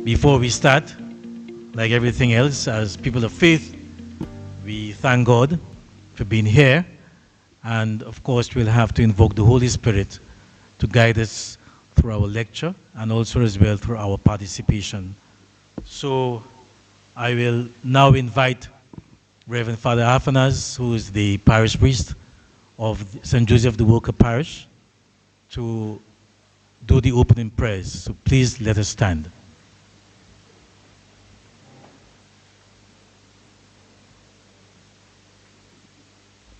Before we start, like everything else, as people of faith, we thank God for being here. And of course, we'll have to invoke the Holy Spirit to guide us through our lecture and also as well through our participation. So I will now invite Reverend Father Athanase, who is the parish priest of St. Joseph the Worker Parish, to do the opening prayers. So please let us stand.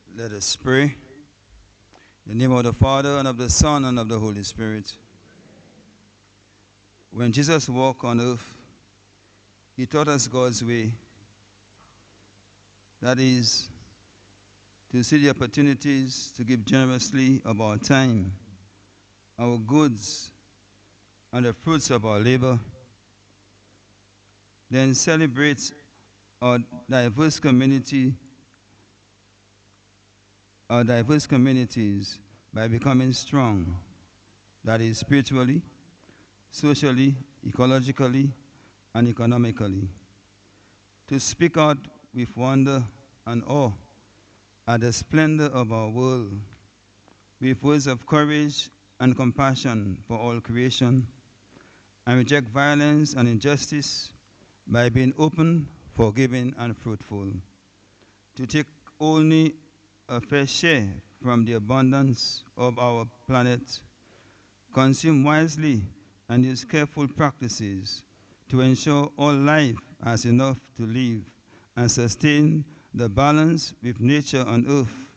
Let us pray. In the name of the Father, and of the Son, and of the Holy Spirit. When Jesus walked on earth, he taught us God's way. That is, to see the opportunities to give generously of our time, our goods, and the fruits of our labor. Then celebrate our diverse communities by becoming strong, that is, spiritually, socially, ecologically, and economically. To speak out with wonder and awe at the splendor of our world, with words of courage and compassion for all creation, and reject violence and injustice by being open, forgiving, and fruitful. To take only a fair share from the abundance of our planet, consume wisely, and use careful practices to ensure all life has enough to live and sustain the balance with nature on earth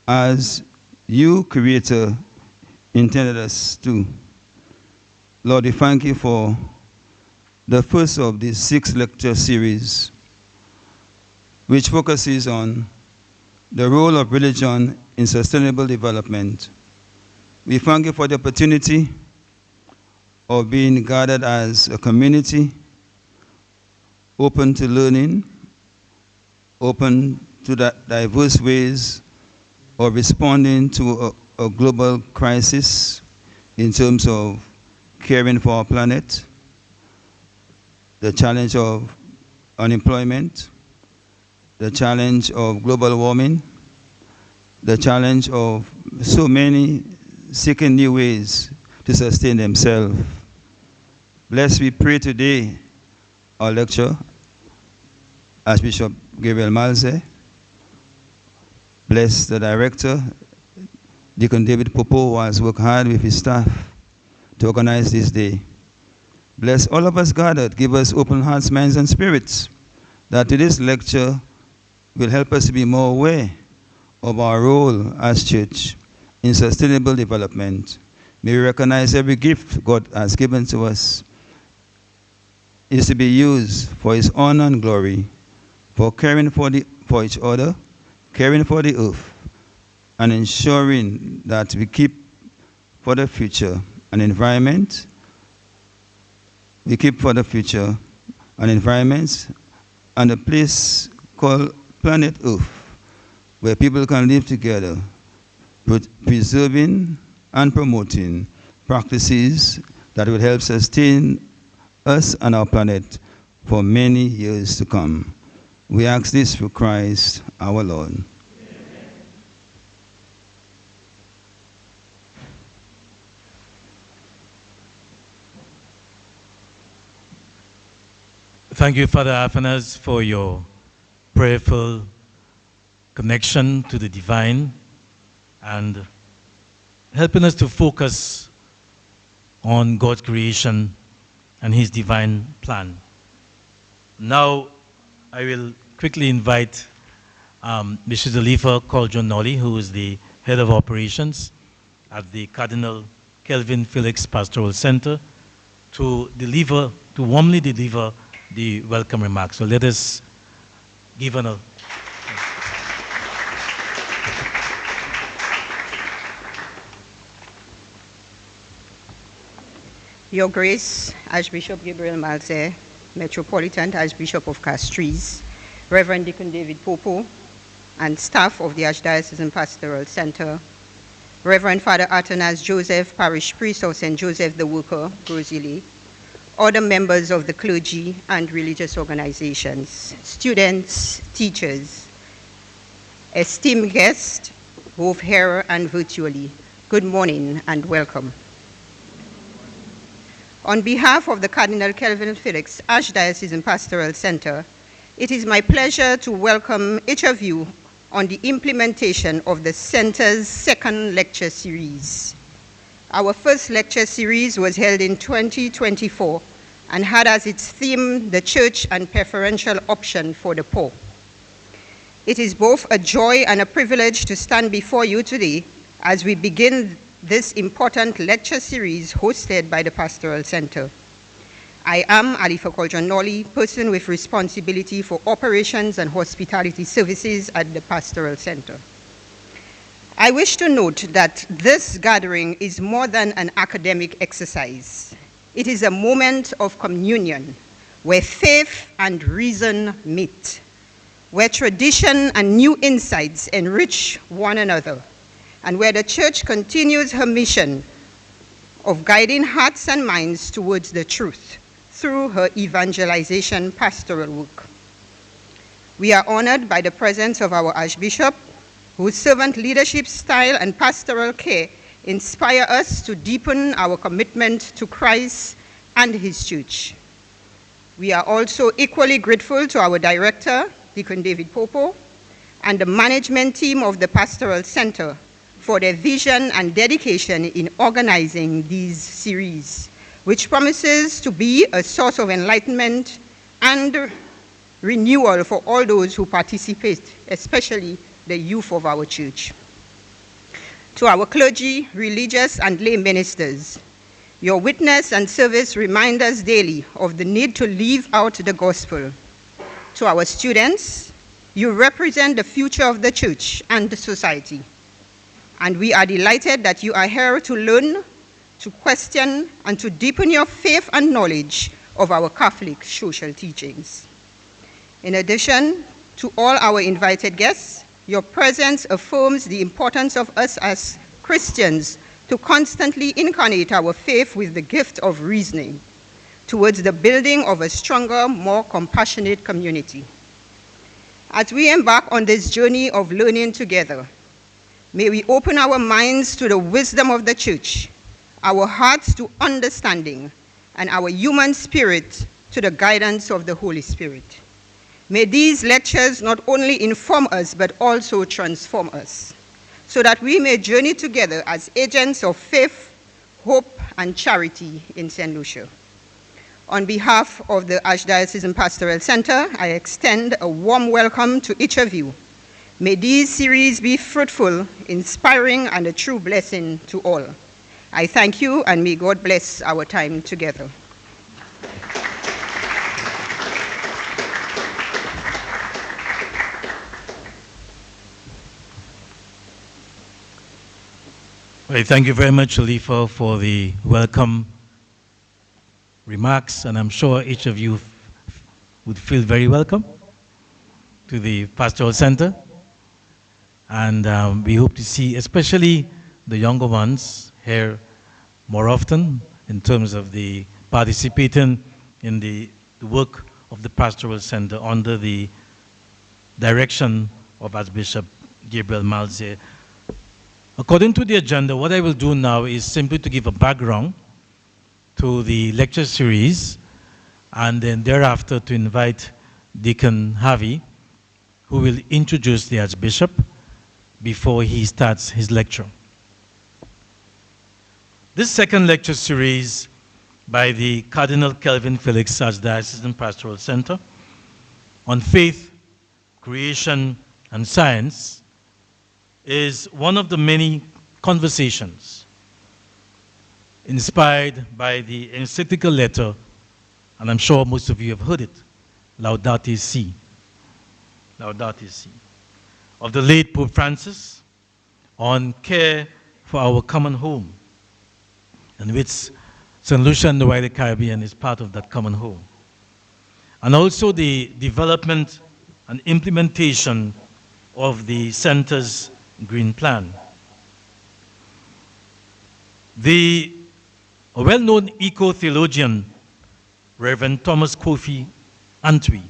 as you, Creator, intended us to. Lord, we thank you for the first of these 6 lecture series, which focuses on the role of religion in sustainable development. We thank you for the opportunity of being gathered as a community, open to learning, open to the diverse ways of responding to a global crisis in terms of caring for our planet, the challenge of unemployment, the challenge of global warming, the challenge of so many seeking new ways to sustain themselves. Bless, we pray today, our lecturer, Archbishop Gabriel Malzaire. Bless the director, Deacon David Popo, who has worked hard with his staff to organize this day. Bless all of us gathered. Give us open hearts, minds, and spirits, that today's lecture will help us to be more aware of our role as church in sustainable development. May we recognize every gift God has given to us is to be used for His honor and glory, for caring for each other, caring for the earth, and ensuring that we keep for the future an environment. We keep for the future an environment and a place called planet Earth, where people can live together, preserving and promoting practices that will help sustain us and our planet for many years to come. We ask this through Christ our Lord. Amen. Thank you, Father Athanase, for your prayerful connection to the divine and helping us to focus on God's creation and His divine plan. Now, I will quickly invite Mr. Zalifa Coljon-Nolly, who is the head of operations at the Cardinal Kelvin Felix Pastoral Center, to warmly deliver the welcome remarks. So let us give an Your Grace, Archbishop Gabriel Malzaire, Metropolitan Archbishop of Castries, Reverend Deacon David Popo, and staff of the Archdiocesan Pastoral Center, Reverend Father Athanase Joseph, Parish Priest of St. Joseph the Worker, Grosili, other members of the clergy and religious organizations, students, teachers, esteemed guests, both here and virtually, good morning and welcome. On behalf of the Cardinal Kelvin Felix Archdiocesan Pastoral Center, it is my pleasure to welcome each of you on the implementation of the Center's second lecture series. Our first lecture series was held in 2024 and had as its theme the Church and preferential option for the poor. It is both a joy and a privilege to stand before you today as we begin this important lecture series hosted by the Pastoral Center. I am Alifa Koljanoli, person with responsibility for operations and hospitality services at the Pastoral Center. I wish to note that this gathering is more than an academic exercise. It is a moment of communion where faith and reason meet, where tradition and new insights enrich one another, and where the Church continues her mission of guiding hearts and minds towards the truth through her evangelization pastoral work. We are honored by the presence of our Archbishop, whose servant leadership style and pastoral care inspire us to deepen our commitment to Christ and his Church. We are also equally grateful to our director, Deacon David Popo, and the management team of the Pastoral Center for their vision and dedication in organizing these series, which promises to be a source of enlightenment and renewal for all those who participate, especially the youth of our Church. To our clergy, religious, and lay ministers, your witness and service remind us daily of the need to live out the gospel. To our students, you represent the future of the Church and the society. And we are delighted that you are here to learn, to question, and to deepen your faith and knowledge of our Catholic social teachings. In addition to all our invited guests, your presence affirms the importance of us as Christians to constantly incarnate our faith with the gift of reasoning towards the building of a stronger, more compassionate community. As we embark on this journey of learning together, may we open our minds to the wisdom of the Church, our hearts to understanding, and our human spirit to the guidance of the Holy Spirit. May these lectures not only inform us, but also transform us, so that we may journey together as agents of faith, hope, and charity in St. Lucia. On behalf of the Archdiocesan Pastoral Center, I extend a warm welcome to each of you. May these series be fruitful, inspiring, and a true blessing to all. I thank you, and may God bless our time together. Well, thank you very much, Alifa, for the welcome remarks, and I'm sure each of you would feel very welcome to the Pastoral Center. And we hope to see especially the younger ones here more often in terms of the participating in the work of the Pastoral Center under the direction of Archbishop Gabriel Malzaire. According to the agenda, what I will do now is simply to give a background to the lecture series, and then thereafter to invite Deacon Harvey, who will introduce the Archbishop before he starts his lecture. This second lecture series by the Cardinal Kelvin Felix Archdiocesan Pastoral Center on faith, creation, and science is one of the many conversations inspired by the encyclical letter, and I'm sure most of you have heard it, Laudato Si, Laudato Si, of the late Pope Francis on care for our common home, in which St. Lucia and the wider Caribbean is part of that common home. And also the development and implementation of the Center's Green Plan. The well-known eco-theologian Reverend Thomas Kofi Antwi,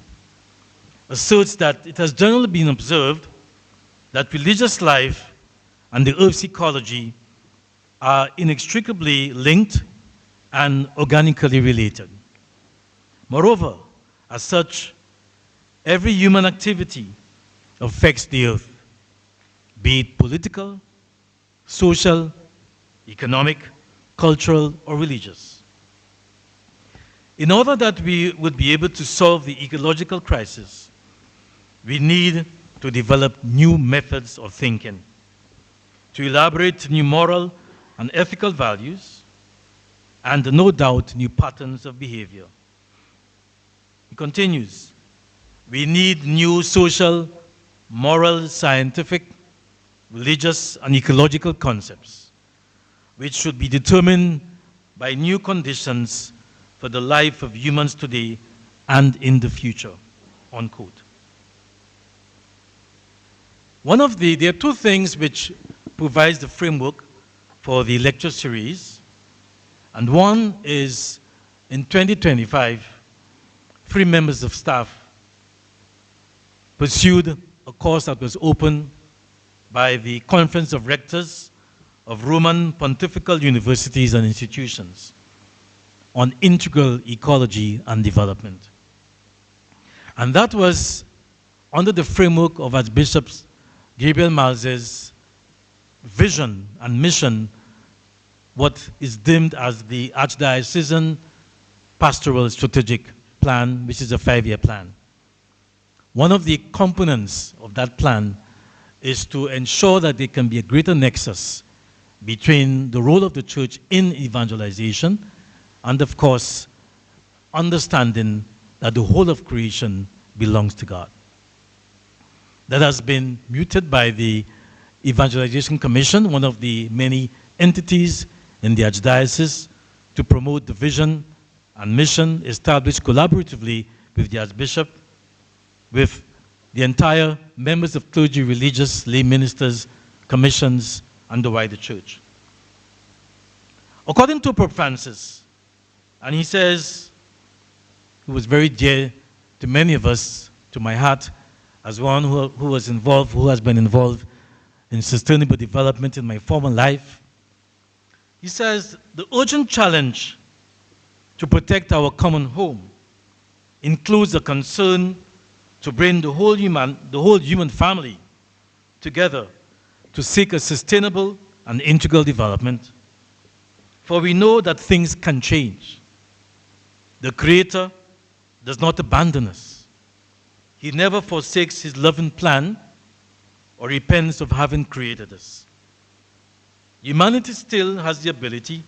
asserts that it has generally been observed that religious life and the Earth's ecology are inextricably linked and organically related. Moreover, as such, every human activity affects the Earth, be it political, social, economic, cultural, or religious. In order that we would be able to solve the ecological crisis, we need to develop new methods of thinking, to elaborate new moral and ethical values, and no doubt new patterns of behavior. He continues, we need new social, moral, scientific, religious, and ecological concepts, which should be determined by new conditions for the life of humans today and in the future, unquote. There are two things which provides the framework for the lecture series, and one is in 2025, 3 members of staff pursued a course that was opened by the Conference of Rectors of Roman Pontifical Universities and Institutions on integral ecology and development. And that was under the framework of Archbishop Gabriel Malzaire's vision and mission, what is deemed as the Archdiocesan Pastoral Strategic Plan, which is a 5-year plan. One of the components of that plan is to ensure that there can be a greater nexus between the role of the church in evangelization and, of course, understanding that the whole of creation belongs to God. That has been muted by the Evangelization Commission, one of the many entities in the Archdiocese to promote the vision and mission established collaboratively with the Archbishop, with the entire members of clergy, religious, lay ministers, commissions, and the wider church. According to Pope Francis, and he says, who was very dear to many of us, to my heart, as one who has been involved in sustainable development in my former life. He says, the urgent challenge to protect our common home includes a concern to bring the whole human family together to seek a sustainable and integral development. For we know that things can change. The Creator does not abandon us. He never forsakes his loving plan or repents of having created us. Humanity still has the ability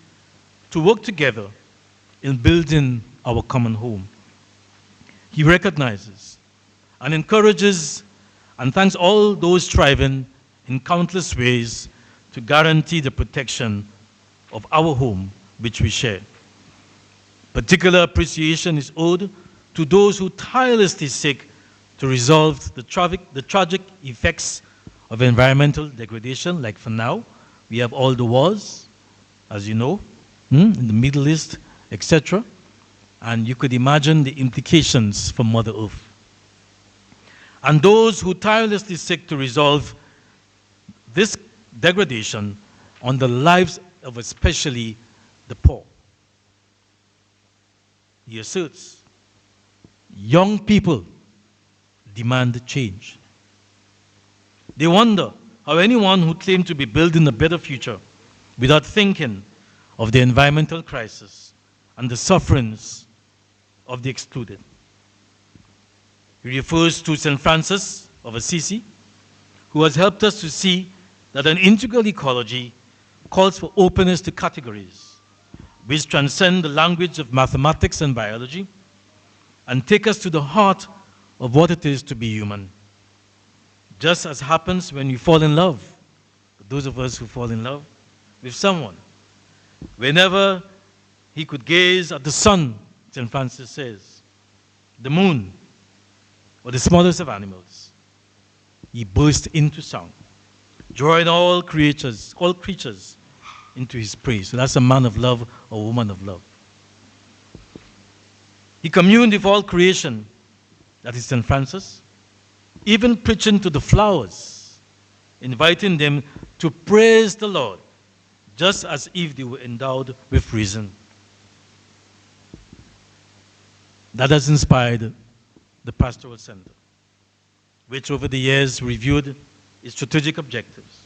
to work together in building our common home. He recognizes and encourages and thanks all those striving in countless ways to guarantee the protection of our home, which we share. Particular appreciation is owed to those who tirelessly seek to resolve the tragic effects of environmental degradation, like for now, we have all the wars, as you know, in the Middle East, etc. And you could imagine the implications for Mother Earth. And those who tirelessly seek to resolve this degradation on the lives of especially the poor. He asserts, young people demand change. They wonder how anyone who claimed to be building a better future without thinking of the environmental crisis and the sufferings of the excluded. He refers to St. Francis of Assisi, who has helped us to see that an integral ecology calls for openness to categories which transcend the language of mathematics and biology and take us to the heart of what it is to be human. Just as happens when you fall in love, those of us who fall in love with someone. Whenever he could gaze at the sun, St. Francis says, the moon, or the smallest of animals, he burst into song, drawing all creatures into his praise. So that's a man of love or woman of love. He communed with all creation, that is St. Francis, even preaching to the flowers, inviting them to praise the Lord, just as if they were endowed with reason. That has inspired the Pastoral Center, which over the years reviewed its strategic objectives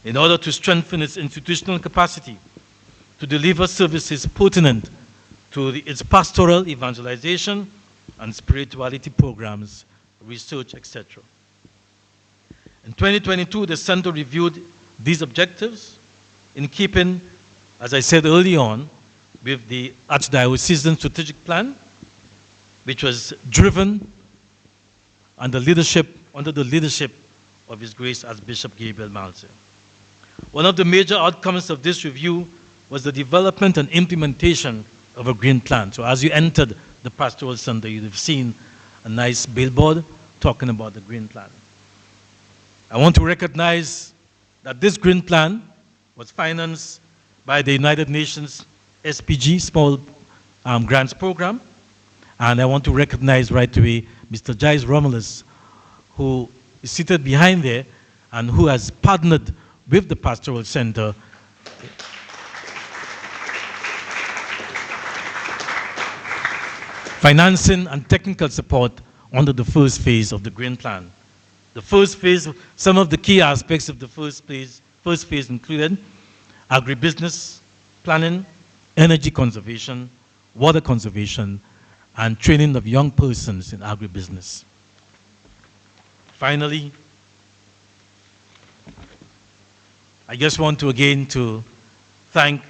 in order to strengthen its institutional capacity to deliver services pertinent to its pastoral evangelization and spirituality programs, research, etc. In 2022, the Center reviewed these objectives in keeping, as I said early on, with the Archdiocesan strategic plan, which was driven under the leadership of His Grace Archbishop Gabriel Malzaire. One of the major outcomes of this review was the development and implementation of a green plan. So as you entered the Pastoral Center, you'd have seen a nice billboard talking about the green plan. I want to recognize that this green plan was financed by the United Nations SPG, Small Grants Program. And I want to recognize right away Mr. Giles Romulus, who is seated behind there and who has partnered with the Pastoral Center financing and technical support under the first phase of the Green Plan. The first phase, some of the key aspects of the first phase included agribusiness planning, energy conservation, water conservation, and training of young persons in agribusiness. Finally, I just want to again thank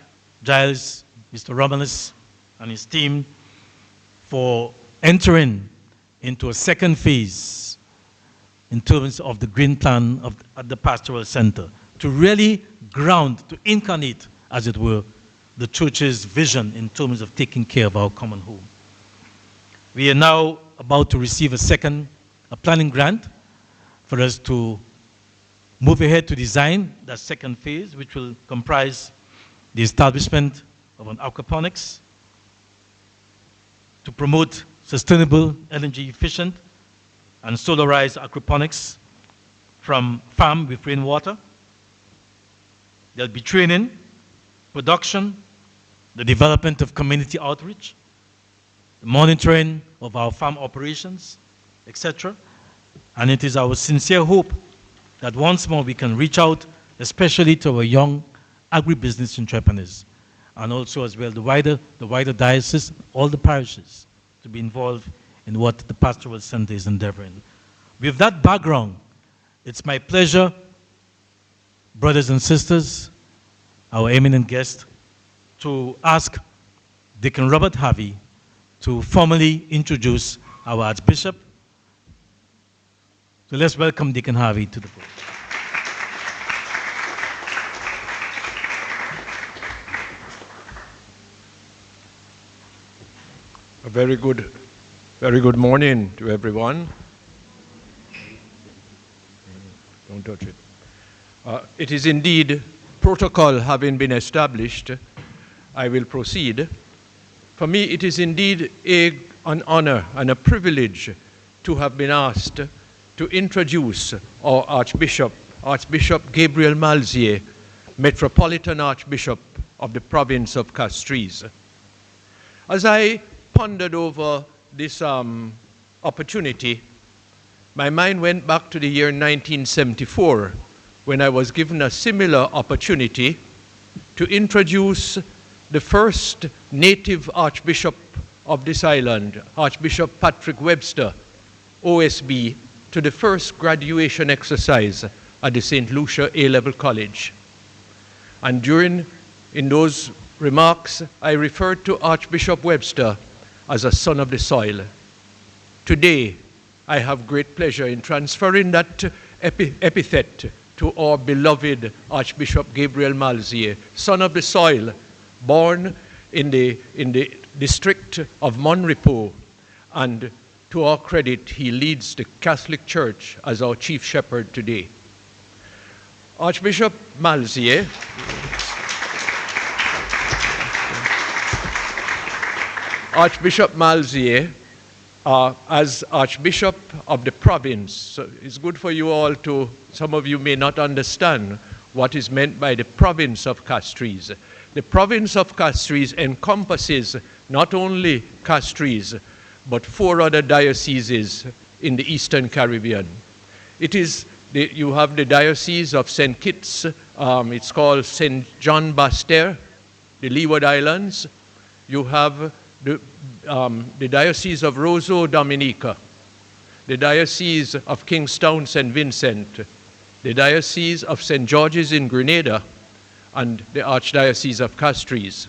Giles, Mr. Romulus, and his team for entering into a second phase in terms of the Green Plan at the Pastoral Center to really ground, to incarnate, as it were, the Church's vision in terms of taking care of our common home. We are now about to receive a planning grant for us to move ahead to design that second phase, which will comprise the establishment of an aquaponics to promote sustainable, energy efficient, and solarized aquaponics from farm with rainwater. There'll be training, production, the development of community outreach, the monitoring of our farm operations, etc. And it is our sincere hope that once more we can reach out, especially to our young agribusiness entrepreneurs, and also as well the wider diocese, all the parishes, to be involved in what the Pastoral Center is endeavoring. With that background, it's my pleasure, brothers and sisters, our eminent guest, to ask Deacon Robert Harvey to formally introduce our Archbishop. So let's welcome Deacon Harvey to the podium. A very good morning to everyone. Don't touch it. It is indeed, protocol having been established, I will proceed. For me, it is indeed an honor and a privilege to have been asked to introduce our Archbishop, Archbishop Gabriel Malzaire, Metropolitan Archbishop of the province of Castries. As I pondered over this opportunity, my mind went back to the year 1974, when I was given a similar opportunity to introduce the first native Archbishop of this island, Archbishop Patrick Webster, OSB, to the first graduation exercise at the St. Lucia A-Level College. And in those remarks, I referred to Archbishop Webster as a son of the soil. Today, I have great pleasure in transferring that epithet to our beloved Archbishop Gabriel Malzaire, son of the soil, born in the district of Monrepo, and to our credit, he leads the Catholic Church as our chief shepherd today. Archbishop Malzaire Archbishop Malzaire as Archbishop of the province. So it's good for you all to, some of you may not understand what is meant by the province of Castries. The province of Castries encompasses not only Castries, but 4 other dioceses in the Eastern Caribbean. It is, you have the Diocese of St. Kitts, it's called St. John Basseterre, the Leeward Islands. You have the Diocese of Roseau, Dominica, the Diocese of Kingstown, St. Vincent, the Diocese of St. George's in Grenada, and the Archdiocese of Castries.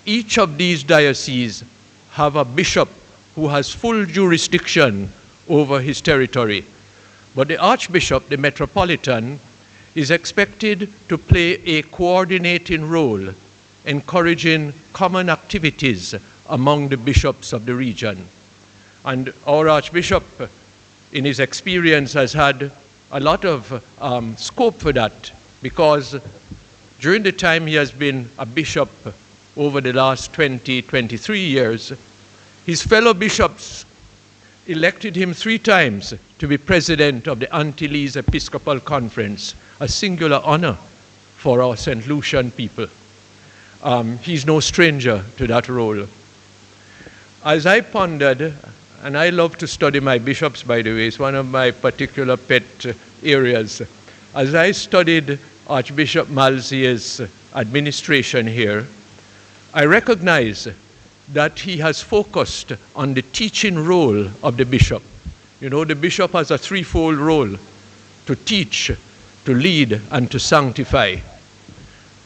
Each of these dioceses have a bishop who has full jurisdiction over his territory. But the Archbishop, the Metropolitan, is expected to play a coordinating role, encouraging common activities among the bishops of the region. And our Archbishop, in his experience, has had a lot of scope for that, because during the time he has been a bishop over the last 23 years, his fellow bishops elected him 3 times to be president of the Antilles Episcopal Conference, a singular honor for our St. Lucian people. He's no stranger to that role. As I pondered, and I love to study my bishops, by the way, it's one of my particular pet areas. As I studied Archbishop Malzaire's administration here, I recognize that he has focused on the teaching role of the bishop. You know, the bishop has a 3-fold role: to teach, to lead, and to sanctify.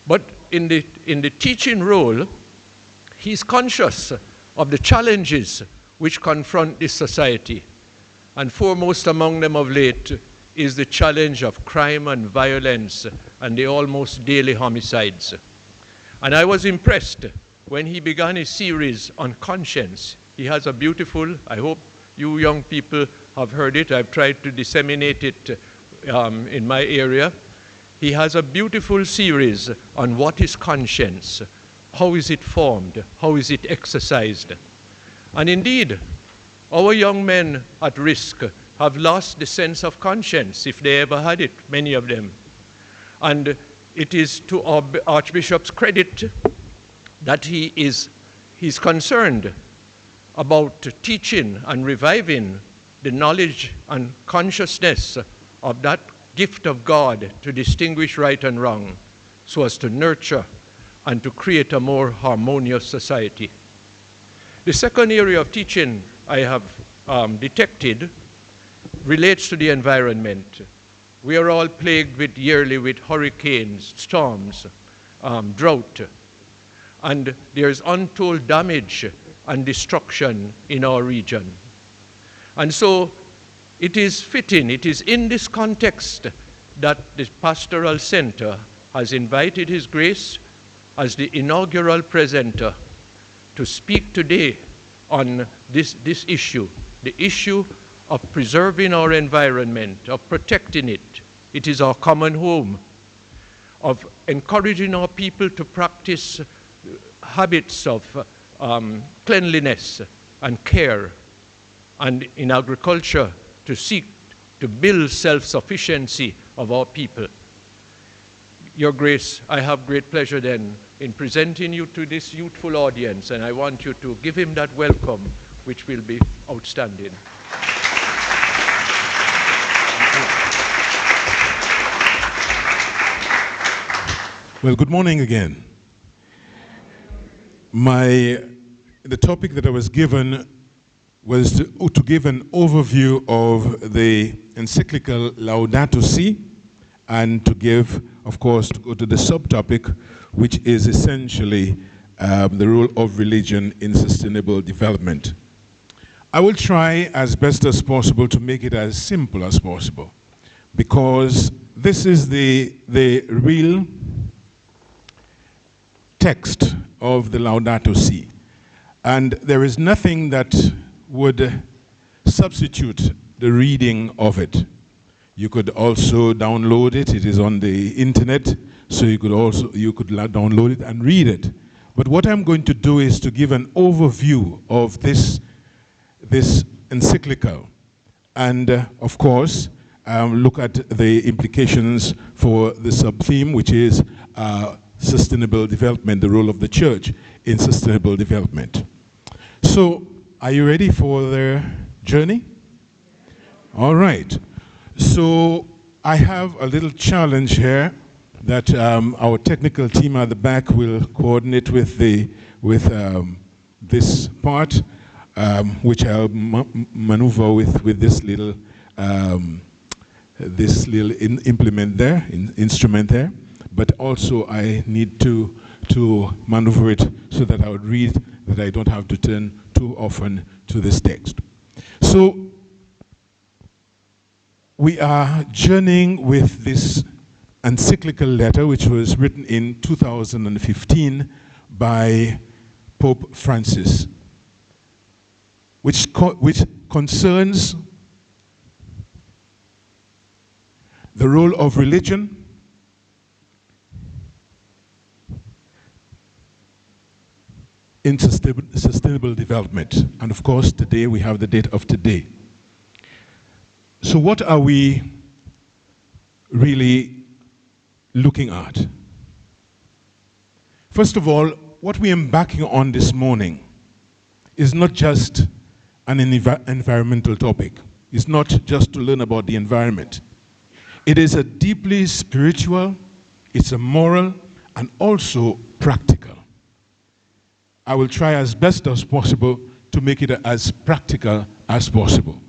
But in the teaching role, he's conscious of the challenges which confront this society. And foremost among them of late is the challenge of crime and violence and the almost daily homicides. And I was impressed when he began his series on conscience. He has a beautiful, I hope you young people have heard it, I've tried to disseminate it in my area. He has a beautiful series on what is conscience, how is it formed, how is it exercised. And indeed, our young men at risk have lost the sense of conscience, if they ever had it, many of them. And it is to our Archbishop's credit that he's concerned about teaching and reviving the knowledge and consciousness of that gift of God to distinguish right and wrong, so as to nurture and to create a more harmonious society. The second area of teaching I have detected relates to the environment. We are all plagued yearly with hurricanes, storms, drought, and there's untold damage and destruction in our region. And so it is fitting, it is in this context that the Pastoral Center has invited His Grace as the inaugural presenter to speak today on this issue, the issue of preserving our environment, of protecting it. It is our common home, of encouraging our people to practice habits of cleanliness and care, and in agriculture to seek to build self-sufficiency of our people. Your Grace, I have great pleasure then in presenting you to this youthful audience, and I want you to give him that welcome, which will be outstanding. Well, good morning again. The topic that I was given was to give an overview of the encyclical Laudato Si, and to give, of course, to go to the subtopic, which is essentially the role of religion in sustainable development. I will try as best as possible to make it as simple as possible, because this is the real text of the Laudato Si. And there is nothing that would substitute the reading of it. You could also download it. It is on the internet, so you could download it and read it. But what I'm going to do is to give an overview of this encyclical, and of course, look at the implications for the sub-theme, which is sustainable development, the role of the church in sustainable development. So, are you ready for the journey? All right. So, I have a little challenge here that our technical team at the back will coordinate with this part, which I'll maneuver with this little implement there, instrument there. But also I need to maneuver it so that I would read, that I don't have to turn too often to this text. So we are journeying with this encyclical letter, which was written in 2015 by Pope Francis, which concerns the role of religion in sustainable development. And of course, today we have the date of today. So what are we really looking at? First of all, what we're embarking on this morning is not just an environmental topic. It's not just to learn about the environment. It is a deeply spiritual, it's a moral, and also practical. I will try as best as possible to make it as practical as possible.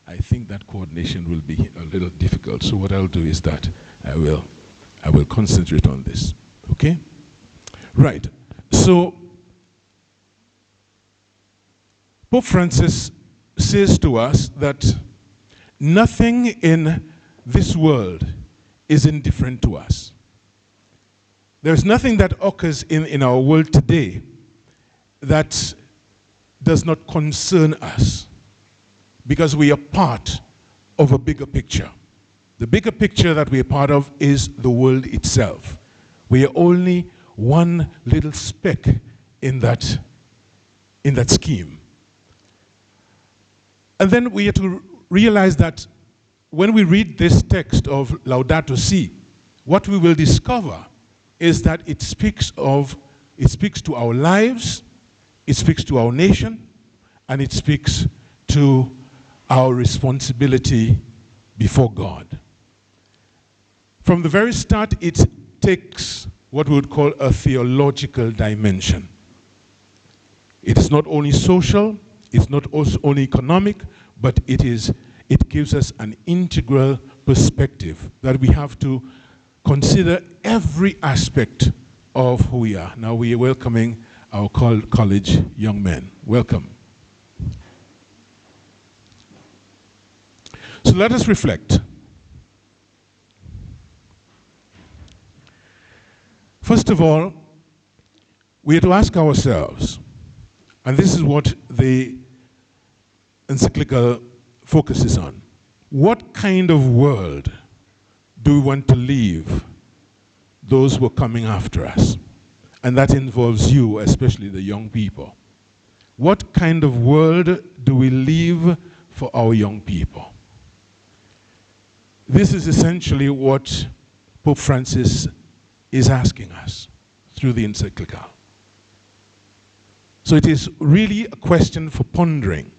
I think that coordination will be a little difficult, so what I'll do is that I will concentrate on this, okay? Right, so Pope Francis says to us that nothing in this world is indifferent to us. There's nothing that occurs in our world today that does not concern us, because we are part of a bigger picture. The bigger picture that we are part of is the world itself. We are only one little speck in that scheme. And then we have to realize that when we read this text of Laudato Si, what we will discover is that it speaks to our lives, it speaks to our nation, and it speaks to our responsibility before God. From the very start, it takes what we would call a theological dimension. It is not only social, it's not also only economic, but it gives us an integral perspective that we have to consider every aspect of who we are. Now we are welcoming our college young men. Welcome. So let us reflect. First of all, we have to ask ourselves, and this is what the encyclical focuses on, what kind of world do we want to leave those who are coming after us? And that involves you, especially the young people. What kind of world do we leave for our young people? This is essentially what Pope Francis is asking us through the encyclical. So it is really a question for pondering.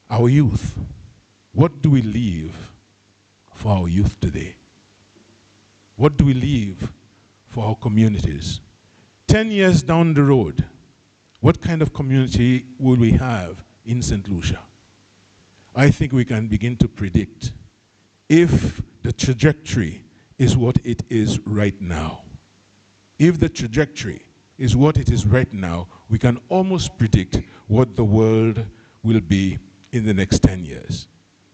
Our youth, what do we leave for our youth today? What do we leave for our communities? 10 years down the road, what kind of community will we have in St. Lucia? I think we can begin to predict if the trajectory is what it is right now. If the trajectory is what it is right now, we can almost predict what the world will be in the next 10 years.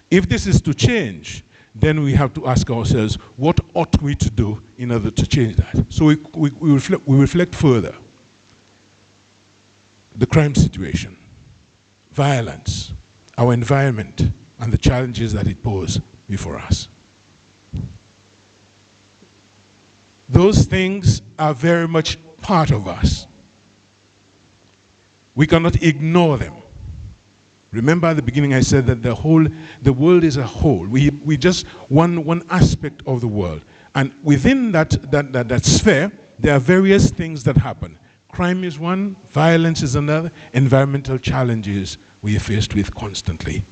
If this is to change, then we have to ask ourselves, what ought we to do in order to change that? So we reflect further. The crime situation, violence, our environment, and the challenges that it poses before us. Those things are very much part of us. We cannot ignore them. Remember at the beginning I said that the world is a whole. We just one aspect of the world. And within that sphere, there are various things that happen. Crime is one, violence is another, environmental challenges we are faced with constantly.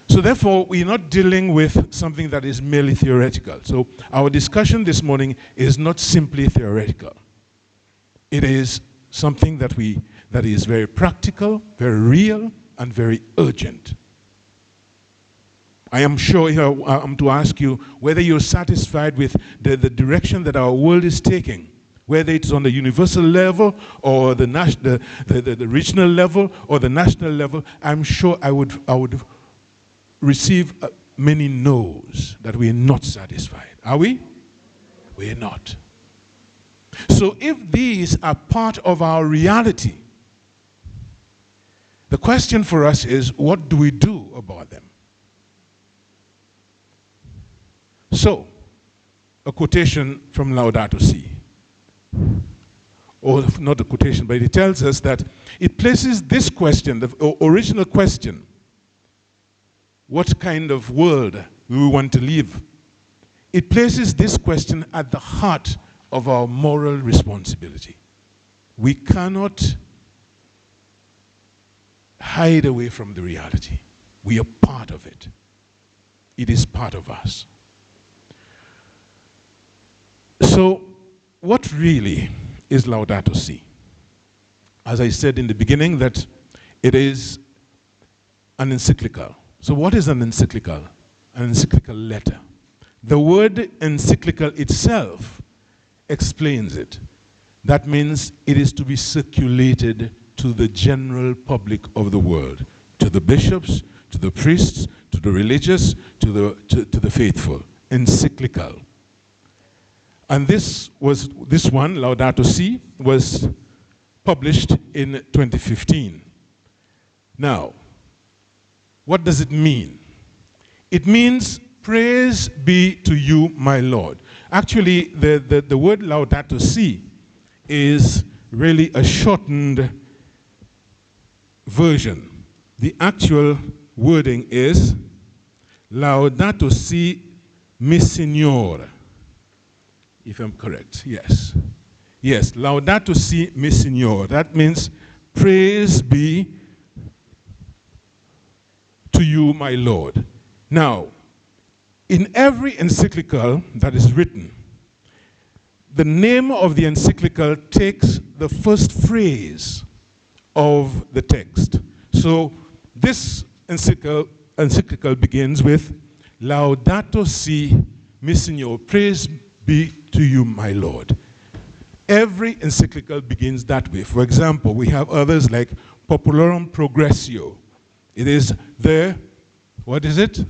So therefore, we're not dealing with something that is merely theoretical. So our discussion this morning is not simply theoretical. It is something that is very practical, very real, and very urgent. I am sure I'm to ask you whether you're satisfied with the direction that our world is taking, whether it's on the universal level or the regional level or the national level. I'm sure I would receive many no's that we are not satisfied. Are we? We are not. So if these are part of our reality, the question for us is, what do we do about them? So, a quotation from Laudato Si. Or not a quotation, but it tells us that it places this question, the original question, what kind of world do we want to live? It places this question at the heart of our moral responsibility. We cannot hide away from the reality. We are part of it. It is part of us. So, what really is Laudato Si? As I said in the beginning, that it is an encyclical. So what is an encyclical? An encyclical letter. The word encyclical itself explains it. That means it is to be circulated to the general public of the world, to the bishops, to the priests, to the religious, to the faithful. Encyclical. And this one, Laudato Si, was published in 2015. Now, what does it mean? It means, praise be to you, my Lord. Actually, the word Laudato Si is really a shortened version. The actual wording is Laudato Si mi Signore. If I'm correct, yes. Yes, Laudato Si mi Signore. That means, praise be to you, my Lord. Now, in every encyclical that is written, the name of the encyclical takes the first phrase of the text. So, this encyclical begins with Laudato Si mi Signore. Praise be to you, my Lord. Every encyclical begins that way. For example, we have others like Popularum Progressio. It is the, what is it?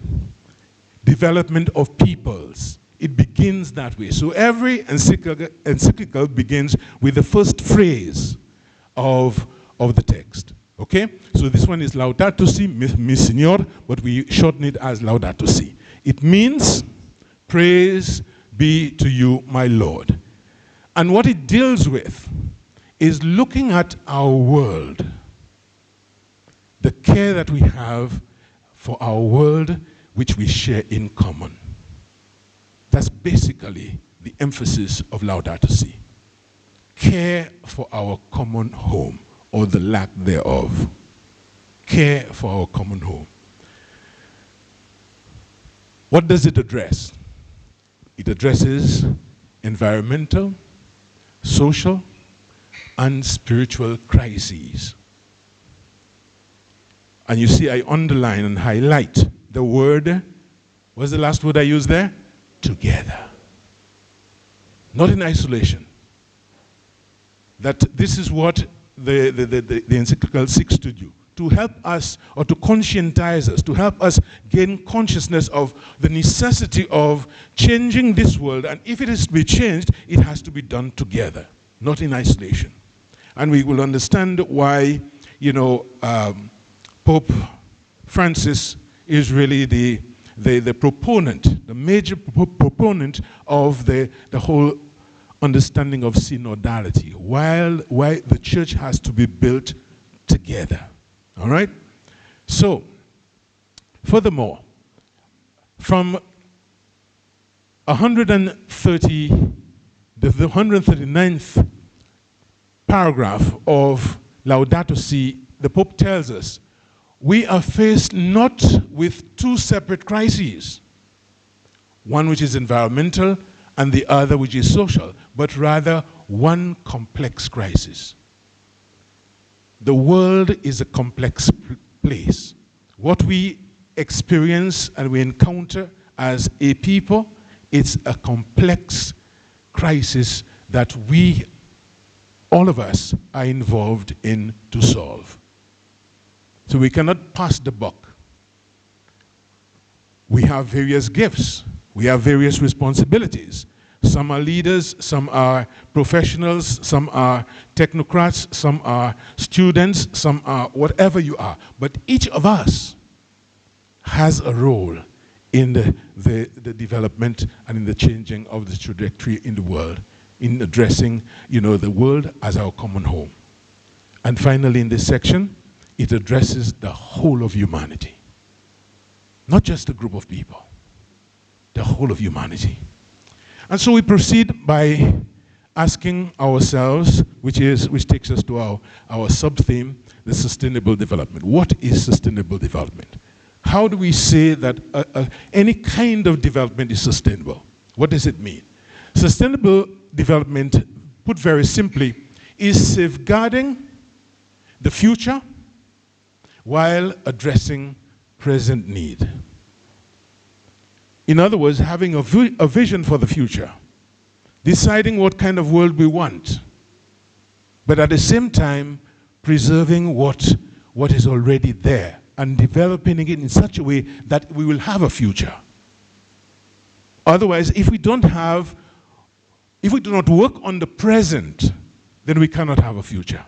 Development of peoples. It begins that way. So every encyclical begins with the first phrase of the text. Okay? So this one is Laudato Si mi Signore, but we shorten it as Laudato Si. It means, praise be to you, my Lord. And what it deals with is looking at our world, the care that we have for our world, which we share in common. That's basically the emphasis of Laudato Si. Care for our common home, or the lack thereof. Care for our common home. What does it address? It addresses environmental, social, and spiritual crises. And you see, I underline and highlight the word, what's the last word I used there? Together. Not in isolation. That this is what the encyclical seeks to do. To help us, or to conscientize us, to help us gain consciousness of the necessity of changing this world. And if it is to be changed, it has to be done together, not in isolation. And we will understand why, Pope Francis is really the proponent, the major proponent of the whole understanding of synodality, why the church has to be built together. All right? So, furthermore, from the 139th paragraph of Laudato Si, the Pope tells us, we are faced not with two separate crises, one which is environmental and the other which is social, but rather one complex crisis. The world is a complex place. What we experience and we encounter as a people, it's a complex crisis that we, all of us, are involved in to solve. So we cannot pass the buck. We have various gifts. We have various responsibilities. Some are leaders, some are professionals, some are technocrats, some are students, some are whatever you are. But each of us has a role in the development and in the changing of the trajectory in the world, in addressing, the world as our common home. And finally, in this section, it addresses the whole of humanity. Not just a group of people, the whole of humanity. And so we proceed by asking ourselves, which takes us to our sub-theme, the sustainable development. What is sustainable development? How do we say that any kind of development is sustainable? What does it mean? Sustainable development, put very simply, is safeguarding the future while addressing present need. In other words, having a vision for the future, deciding what kind of world we want, but at the same time, preserving what is already there and developing it in such a way that we will have a future. Otherwise, if we do not work on the present, then we cannot have a future.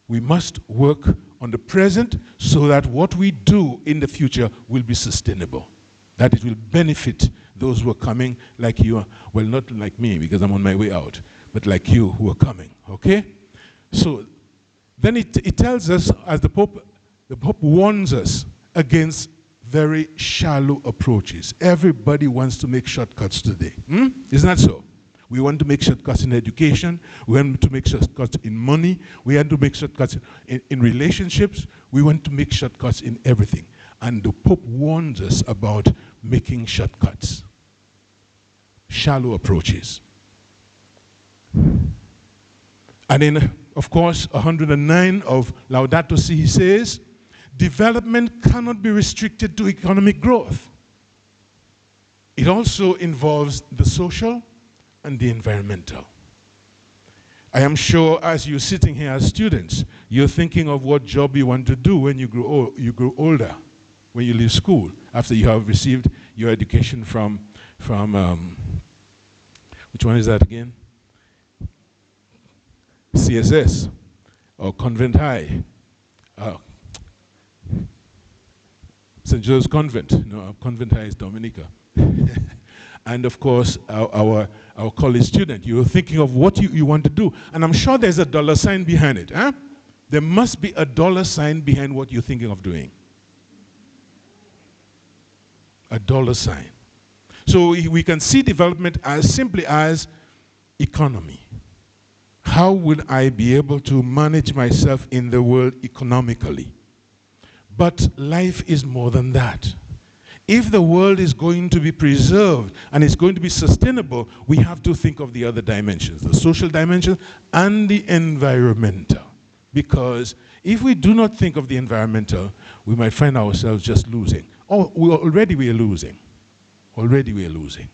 We must work on the present so that what we do in the future will be sustainable, that it will benefit those who are coming, like you are. Well, not like me, because I'm on my way out, but like you who are coming, okay? So then it tells us, as the Pope warns us against very shallow approaches. Everybody wants to make shortcuts today. Isn't that so? We want to make shortcuts in education. We want to make shortcuts in money. We want to make shortcuts in relationships. We want to make shortcuts in everything. And the Pope warns us about making shortcuts, shallow approaches. And in, of course, 109 of Laudato Si, he says, development cannot be restricted to economic growth. It also involves the social and the environmental. I am sure as you're sitting here as students, you're thinking of what job you want to do when you grow older, when you leave school, after you have received your education from which one is that again? CSS or Convent High. St. Joe's Convent. No, Convent High is Dominica. And of course, our college student. You're thinking of what you want to do. And I'm sure there's a dollar sign behind it. Huh? There must be a dollar sign behind what you're thinking of doing. A dollar sign. So we can see development as simply as economy. How would I be able to manage myself in the world economically? But life is more than that. If the world is going to be preserved and it's going to be sustainable, we have to think of the other dimensions, the social dimension and the environmental. Because if we do not think of the environmental, we might find ourselves just losing. Already we are losing. Already we are losing.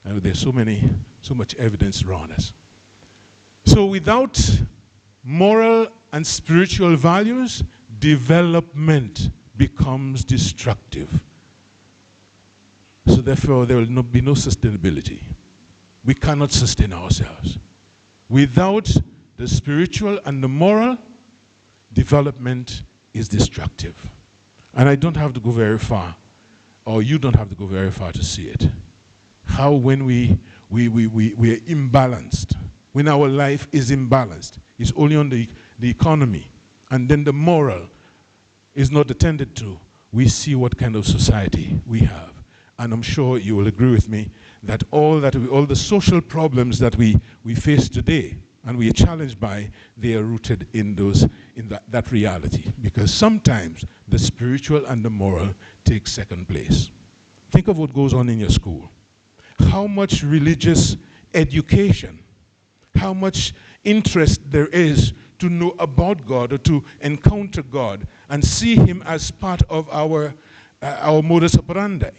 And there's so much evidence around us. So without moral and spiritual values, development becomes destructive. So therefore, there will be no sustainability. We cannot sustain ourselves. Without the spiritual and the moral, development is destructive. And I don't have to go very far, or you don't have to go very far to see it. How when we are imbalanced, when our life is imbalanced, it's only on the economy, and then the moral is not attended to, we see what kind of society we have. And I'm sure you will agree with me that all the social problems that we face today and we are challenged by, they are rooted in that reality. Because sometimes the spiritual and the moral take second place. Think of what goes on in your school. How much religious education, how much interest there is to know about God or to encounter God and see Him as part of our modus operandi.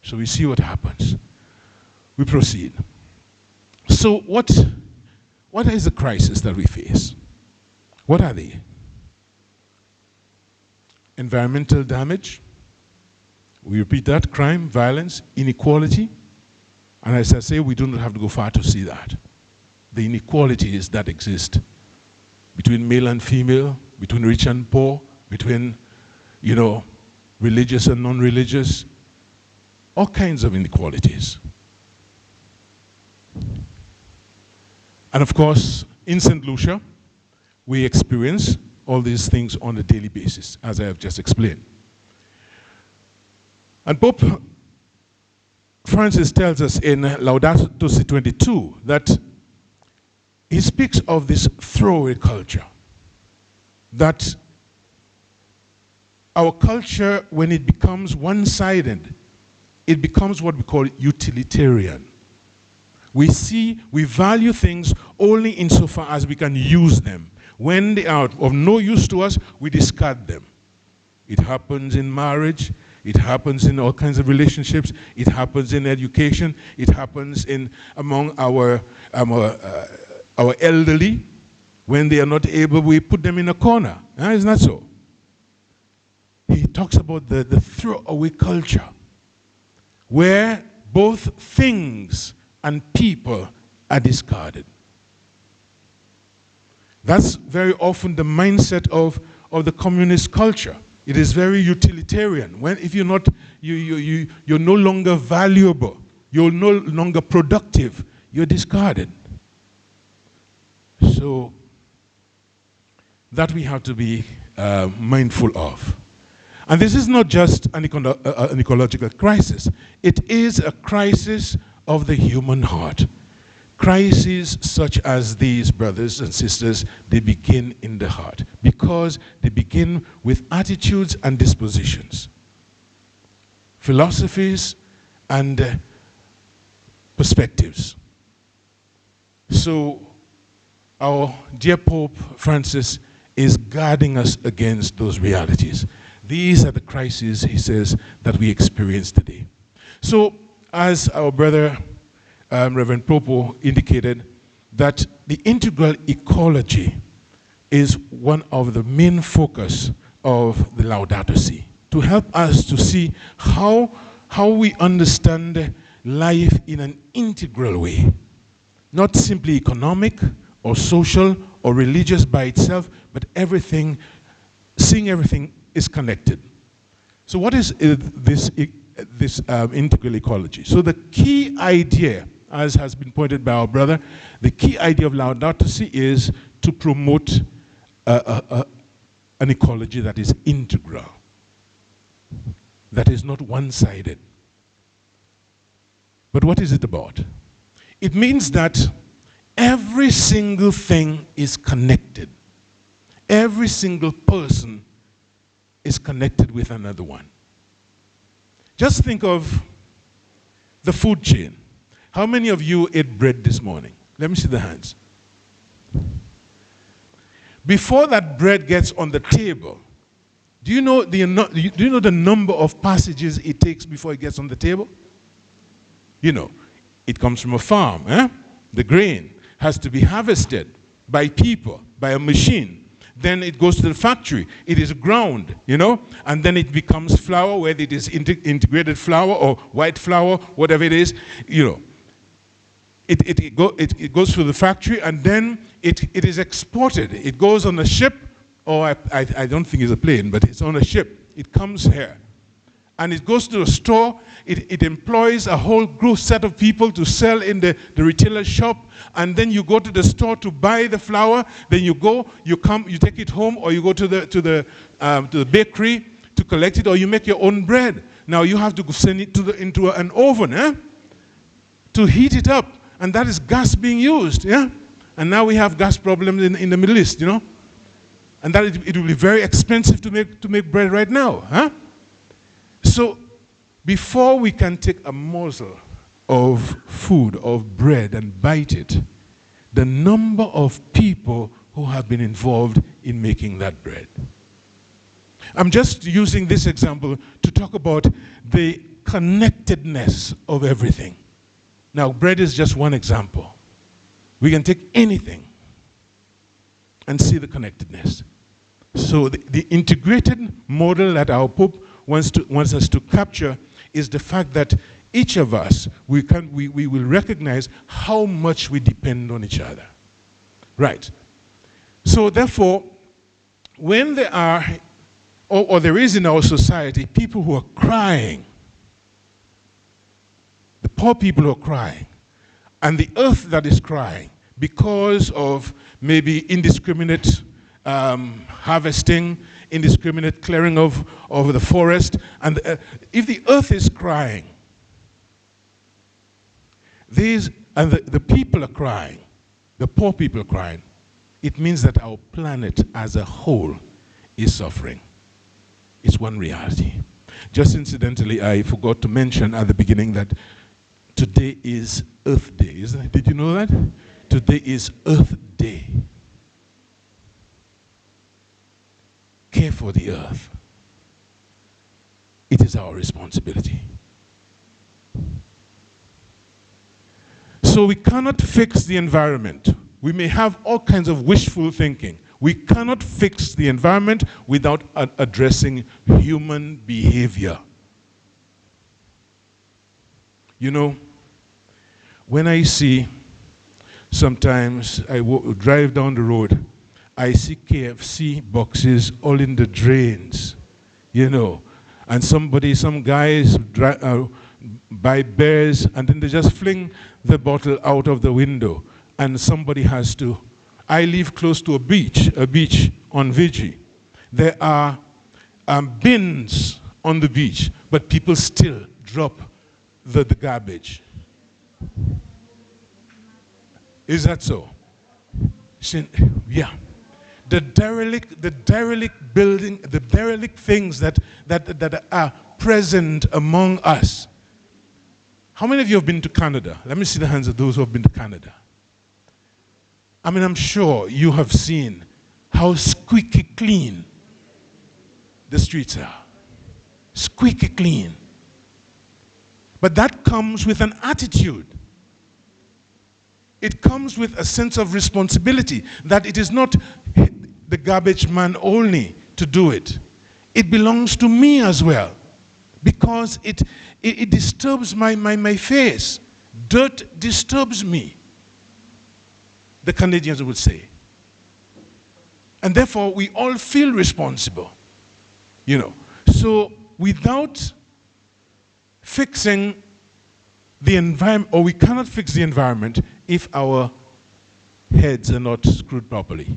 So we see what happens. We proceed. So what is the crisis that we face? What are they? Environmental damage. We repeat that. Crime, violence, inequality. And as I say, we do not have to go far to see that. The inequalities that exist between male and female, between rich and poor, between, religious and non-religious, all kinds of inequalities. And of course, in St. Lucia, we experience all these things on a daily basis, as I have just explained. And Pope Francis tells us in Laudato Si 22 that he speaks of this throwaway culture, that our culture, when it becomes one-sided, it becomes what we call utilitarian. We value things only insofar as we can use them. When they are of no use to us, we discard them. It happens in marriage. It happens in all kinds of relationships. It happens in education. It happens among our elderly. When they are not able, we put them in a corner. Isn't that so? He talks about the throwaway culture, where both things and people are discarded. That's very often the mindset of the communist culture. It is very utilitarian. If you're not, you're no longer valuable, you're no longer productive, you're discarded. So that we have to be mindful of. And this is not just an ecological crisis. It is a crisis of the human heart. Crises such as these, brothers and sisters, they begin in the heart because they begin with attitudes and dispositions, philosophies and perspectives. So our dear Pope Francis is guarding us against those realities. These are the crises, he says, that we experience today. So, as our brother Reverend Popo indicated, that the integral ecology is one of the main focus of the Laudato Si, to help us to see how we understand life in an integral way, not simply economic or social or religious by itself, but seeing everything is connected. So what is this integral ecology? So the key idea, as has been pointed by our brother, the key idea of Laudato Si is to promote an ecology that is integral, that is not one-sided. But what is it about? It means that every single thing is connected. Every single person is connected with another one. Just think of the food chain. How many of you ate bread this morning? Let me see the hands. Before that bread gets on the table, do you know the number of passages it takes before it gets on the table? You know, it comes from a farm. The grain has to be harvested by people, by a machine. Then it goes to the factory. It is ground, and then it becomes flour, whether it is integrated flour or white flour, whatever it is, It goes through the factory, and then it is exported. It goes on a ship or I don't think it's a plane, but it's on a ship. It comes here. And it goes to a store. It employs a whole group set of people to sell in the retailer shop. And then you go to the store to buy the flour. Then you go, you come, you take it home, or you go to the bakery to collect it, or you make your own bread. Now you have to send it into an oven, to heat it up. And that is gas being used, And now we have gas problems in the Middle East, And that it will be very expensive to make bread right now, So before we can take a morsel of food, of bread, and bite it, the number of people who have been involved in making that bread. I'm just using this example to talk about the connectedness of everything. Now, bread is just one example. We can take anything and see the connectedness. So the integrated model that our Pope wants us to capture is the fact that each of us, we will recognize how much we depend on each other. Right. So therefore, when there are, or there is in our society, people who are crying, the poor people who are crying, and the earth that is crying because of maybe indiscriminate harvesting, indiscriminate clearing of the forest, and if the earth is crying, the people are crying, the poor people are crying, it means that our planet as a whole is suffering. It's one reality. Just incidentally, I forgot to mention at the beginning that today is Earth Day, isn't it? Did you know that? Today is Earth Day. Care for the earth. It is our responsibility. So we cannot fix the environment. We may have all kinds of wishful thinking. We cannot fix the environment without addressing human behavior. You know, when I see, sometimes I drive down the road, I see KFC boxes all in the drains, and some guys buy beers and then they just fling the bottle out of the window, and somebody has to. I live close to a beach on Vigi. There are bins on the beach, but people still drop the garbage. Is that so? Yeah. The derelict building, the derelict things that are present among us. How many of you have been to Canada? Let me see the hands of those who have been to Canada. I mean, I'm sure you have seen how squeaky clean the streets are. Squeaky clean. But that comes with an attitude. It comes with a sense of responsibility that it is not the garbage man only to do it. It belongs to me as well, because it disturbs my face. Dirt disturbs me, the Canadians would say. And therefore, we all feel responsible, So without fixing the environment, or we cannot fix the environment if our heads are not screwed properly.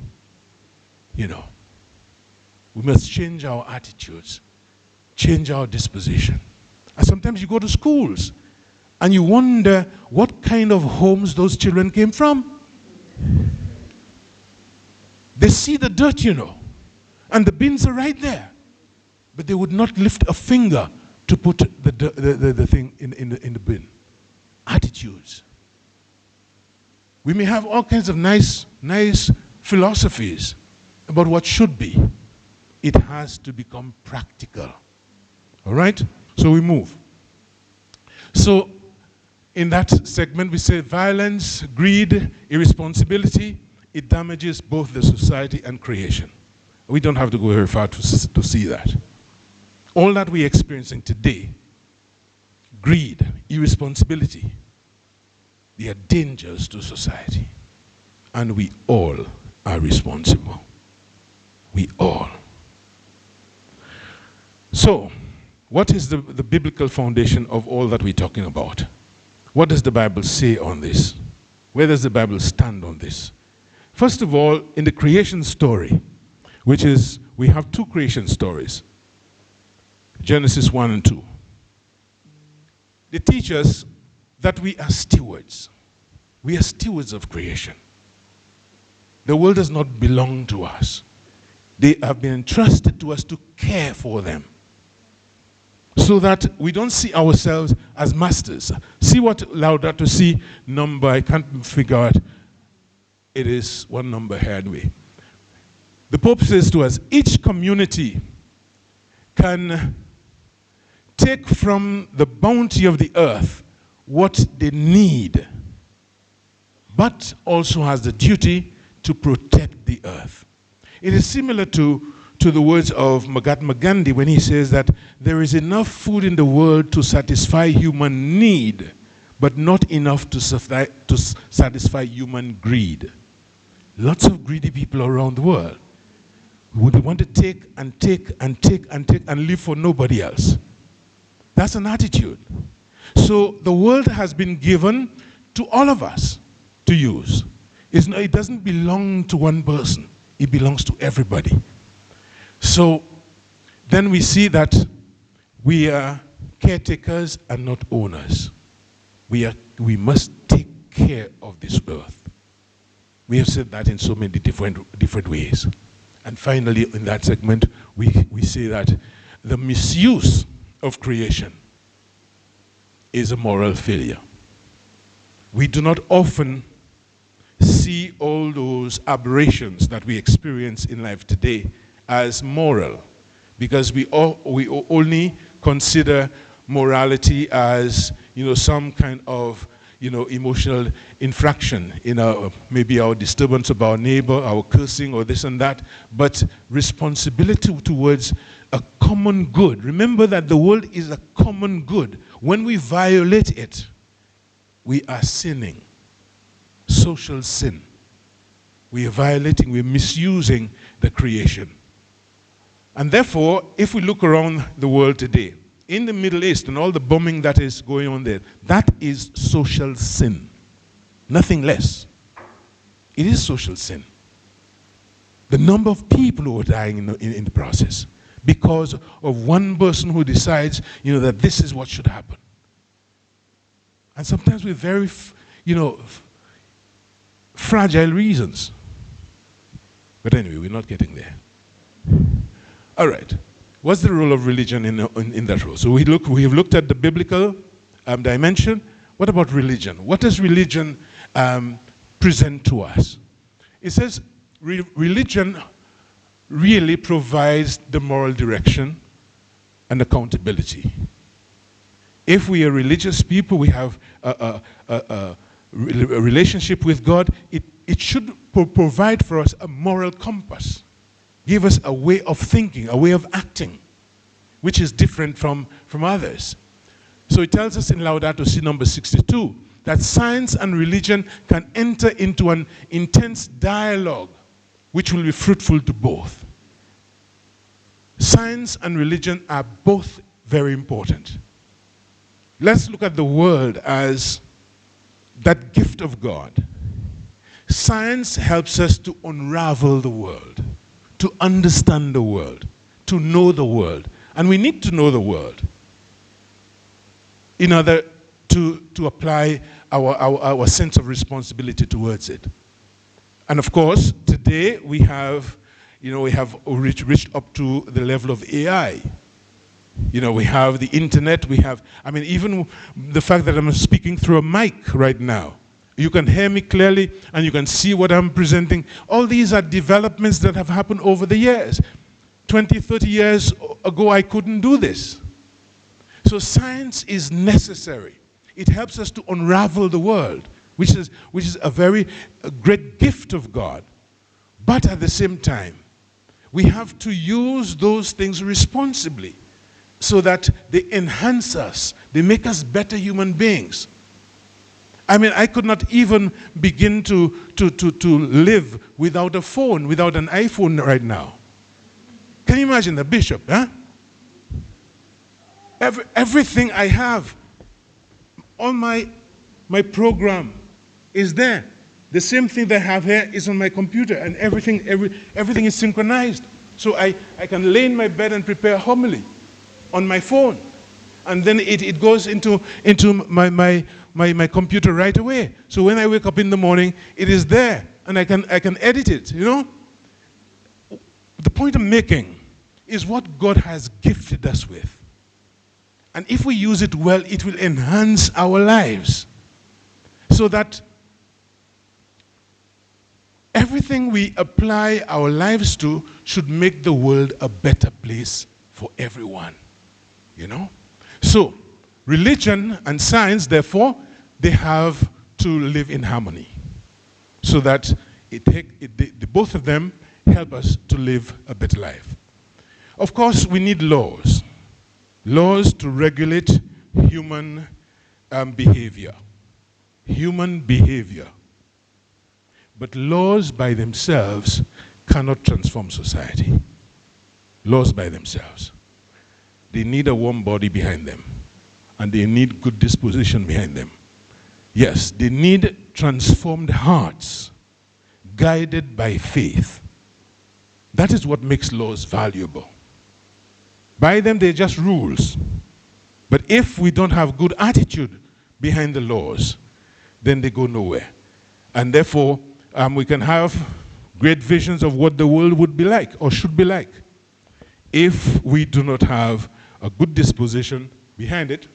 We must change our attitudes, change our disposition. And sometimes you go to schools and you wonder what kind of homes those children came from. They see the dirt, and the bins are right there, but they would not lift a finger to put the thing in the bin. Attitudes. We may have all kinds of nice philosophies about what should be. It has to become practical. All right? So we move. So in that segment we say violence, greed, irresponsibility, it damages both the society and creation. We don't have to go very far to see that. All that we're experiencing today, greed, irresponsibility, they are dangers to society. And we all are responsible. We all. So, what is the biblical foundation of all that we're talking about? What does the Bible say on this? Where does the Bible stand on this? First of all, in the creation story, which is, we have two creation stories, Genesis 1 and 2. They teach us that we are stewards. We are stewards of creation. The world does not belong to us. They have been entrusted to us to care for them, so that we don't see ourselves as masters. See what Laudato Si number, I can't figure out, it is one number here anyway. The Pope says to us, each community can take from the bounty of the earth what they need, but also has the duty to protect the earth. It is similar to the words of Mahatma Gandhi when he says that there is enough food in the world to satisfy human need, but not enough to satisfy human greed. Lots of greedy people around the world would want to take and take and take and take and live for nobody else. That's an attitude. So the world has been given to all of us to use. It doesn't belong to one person. It belongs to everybody. So then we see that we are caretakers and not owners. We must take care of this earth. We have said that in so many different ways. And finally, in that segment, we say that the misuse of creation is a moral failure. We do not often see all those aberrations that we experience in life today as moral, because we only consider morality as, some kind of, emotional infraction, maybe our disturbance of our neighbor, our cursing or this and that, but responsibility towards a common good. Remember that the world is a common good. When we violate it, we are sinning. Social sin. We are violating, we're misusing the creation. And therefore, if we look around the world today, in the Middle East and all the bombing that is going on there, that is social sin. Nothing less. It is social sin. The number of people who are dying in the process because of one person who decides, that this is what should happen. And sometimes with very, fragile reasons. But anyway, we're not getting there. All right. What's the role of religion in that role? So we have looked at the biblical dimension. What about religion? What does religion present to us? It says religion really provides the moral direction and accountability. If we are religious people, we have a relationship with God, it should provide for us a moral compass. Give us a way of thinking, a way of acting, which is different from others. So it tells us in Laudato Si number 62 that science and religion can enter into an intense dialogue which will be fruitful to both. Science and religion are both very important. Let's look at the world as that gift of God. Science helps us to unravel the world, to understand the world, to know the world. And we need to know the world in order to apply our sense of responsibility towards it. And of course, today we have reached up to the level of AI. We have the internet, even the fact that I'm speaking through a mic right now. You can hear me clearly and you can see what I'm presenting. All these are developments that have happened over the years. 20, 30 years ago, I couldn't do this. So science is necessary. It helps us to unravel the world, which is a great gift of God. But at the same time, we have to use those things responsibly so that they enhance us. They make us better human beings. I could not even begin to live without a phone, without an iPhone right now. Can you imagine the bishop, huh? Everything I have, all my program is there. The same thing that I have here is on my computer, and everything is synchronized. So I can lay in my bed and prepare a homily on my phone. And then it goes into my computer right away. So when I wake up in the morning, it is there, and I can edit it, you know? The point I'm making is what God has gifted us with. And if we use it well, it will enhance our lives. So that everything we apply our lives to should make the world a better place for everyone. You know? So, religion and science, therefore, they have to live in harmony. So that both of them help us to live a better life. Of course, we need laws. Laws to regulate human behavior. Human behavior. But laws by themselves cannot transform society. Laws by themselves. They need a warm body behind them. And they need good disposition behind them. Yes, they need transformed hearts, guided by faith. That is what makes laws valuable. By them, they're just rules. But if we don't have good attitude behind the laws, then they go nowhere. And therefore, we can have great visions of what the world would be like or should be like. If we do not have a good disposition behind it,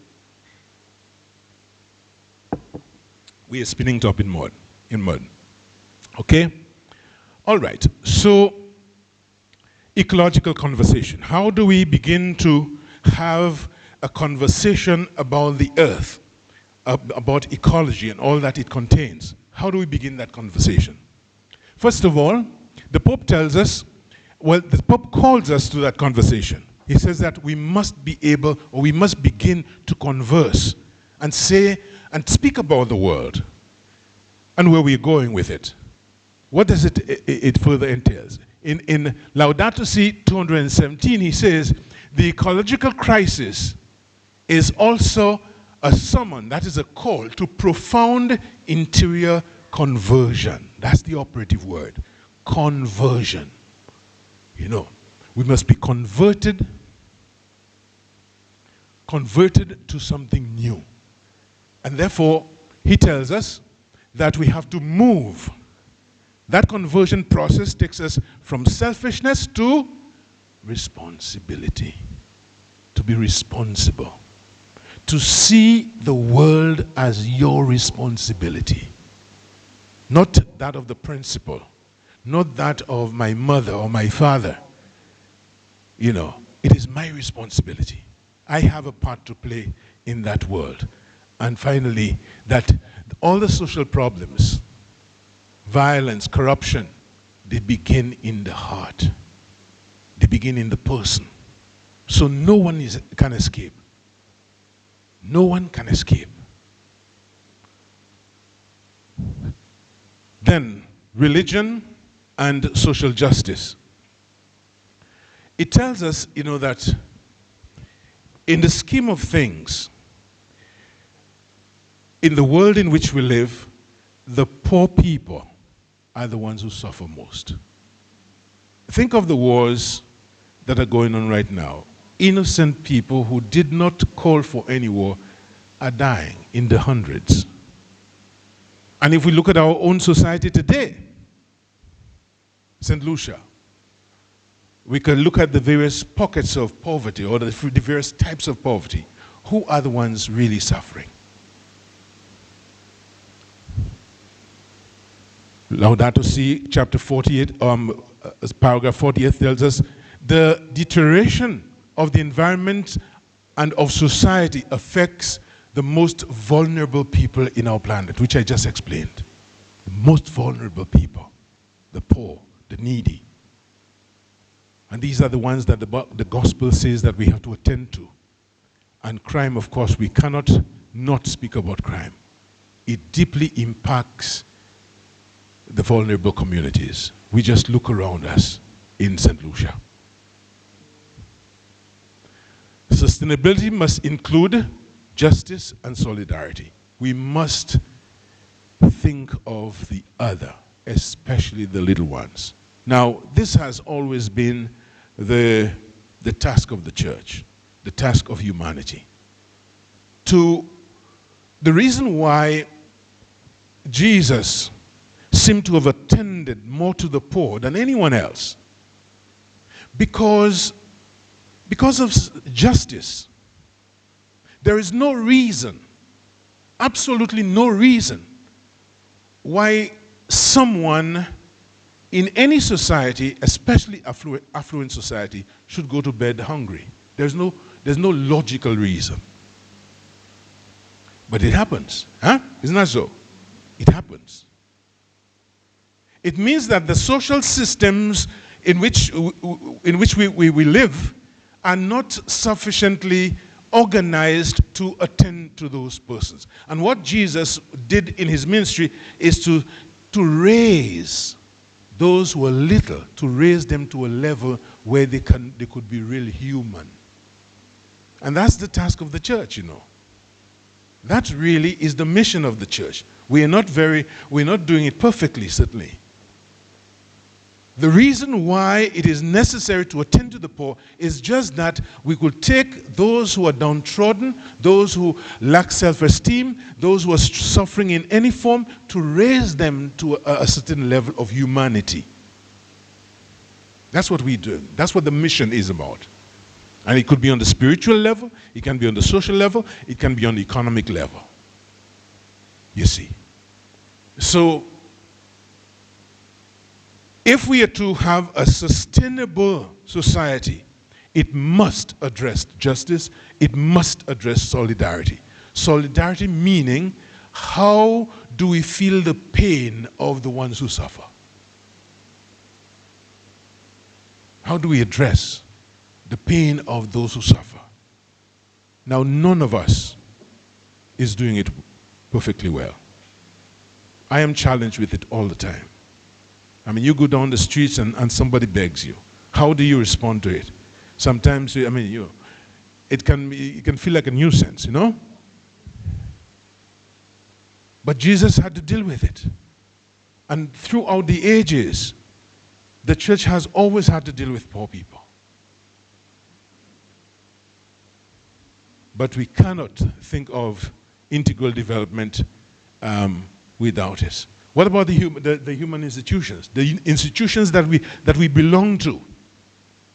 we are spinning top in mud. Okay? All right. So, ecological conversation. How do we begin to have a conversation about the earth, about ecology and all that it contains? How do we begin that conversation? First of all, the Pope tells us, well, the Pope calls us to that conversation. He says that we must be able, or we must begin to converse and say and speak about the world and where we're going with it. What does it further entails? In Laudato Si 217, he says, the ecological crisis is also a summon, that is a call to profound interior conversion. That's the operative word, conversion. You know, we must be converted to something new. And therefore, he tells us that we have to move. That conversion process takes us from selfishness to responsibility. To be responsible. To see the world as your responsibility. Not that of the principal. Not that of my mother or my father. You know, it is my responsibility. I have a part to play in that world. And finally, that all the social problems, violence, corruption, they begin in the heart. They begin in the person. So no one can escape. No one can escape. Then, religion and social justice. It tells us, you know, that in the scheme of things, in the world in which we live, the poor people are the ones who suffer most. Think of the wars that are going on right now. Innocent people who did not call for any war are dying in the hundreds. And if we look at our own society today, St. Lucia, we can look at the various pockets of poverty or the various types of poverty. Who are the ones really suffering? Laudato Si, chapter 48, paragraph 48 tells us the deterioration of the environment and of society affects the most vulnerable people in our planet, which I just explained. The most vulnerable people, the poor, the needy. And these are the ones that the gospel says that we have to attend to. And crime, of course, we cannot not speak about crime. It deeply impacts the vulnerable communities. We just look around us in St. Lucia. Sustainability must include justice and solidarity. We must think of the other, especially the little ones. Now, this has always been the task of the church, the task of humanity. The reason why Jesus seemed to have attended more to the poor than anyone else, because of justice. There is no reason, absolutely no reason, why someone in any society, especially affluent society, should go to bed hungry. There's no logical reason. But it happens, huh? Isn't that so? It happens. It means that the social systems in which we live are not sufficiently organized to attend to those persons. And what Jesus did in his ministry is to raise those who are little, to raise them to a level where they could be real human. And that's the task of the church, you know. That really is the mission of the church. We're not doing it perfectly, certainly. The reason why it is necessary to attend to the poor is just that we could take those who are downtrodden, those who lack self-esteem, those who are suffering in any form, to raise them to a certain level of humanity. That's what we do. That's what the mission is about. And it could be on the spiritual level, it can be on the social level, it can be on the economic level. You see. So, if we are to have a sustainable society, it must address justice, it must address solidarity. Solidarity meaning, how do we feel the pain of the ones who suffer? How do we address the pain of those who suffer? Now, none of us is doing it perfectly well. I am challenged with it all the time. I mean, you go down the streets and somebody begs you. How do you respond to it? Sometimes, it can feel like a nuisance, you know? But Jesus had to deal with it. And throughout the ages, the church has always had to deal with poor people. But we cannot think of integral development without it. What about the human institutions? The institutions that we belong to.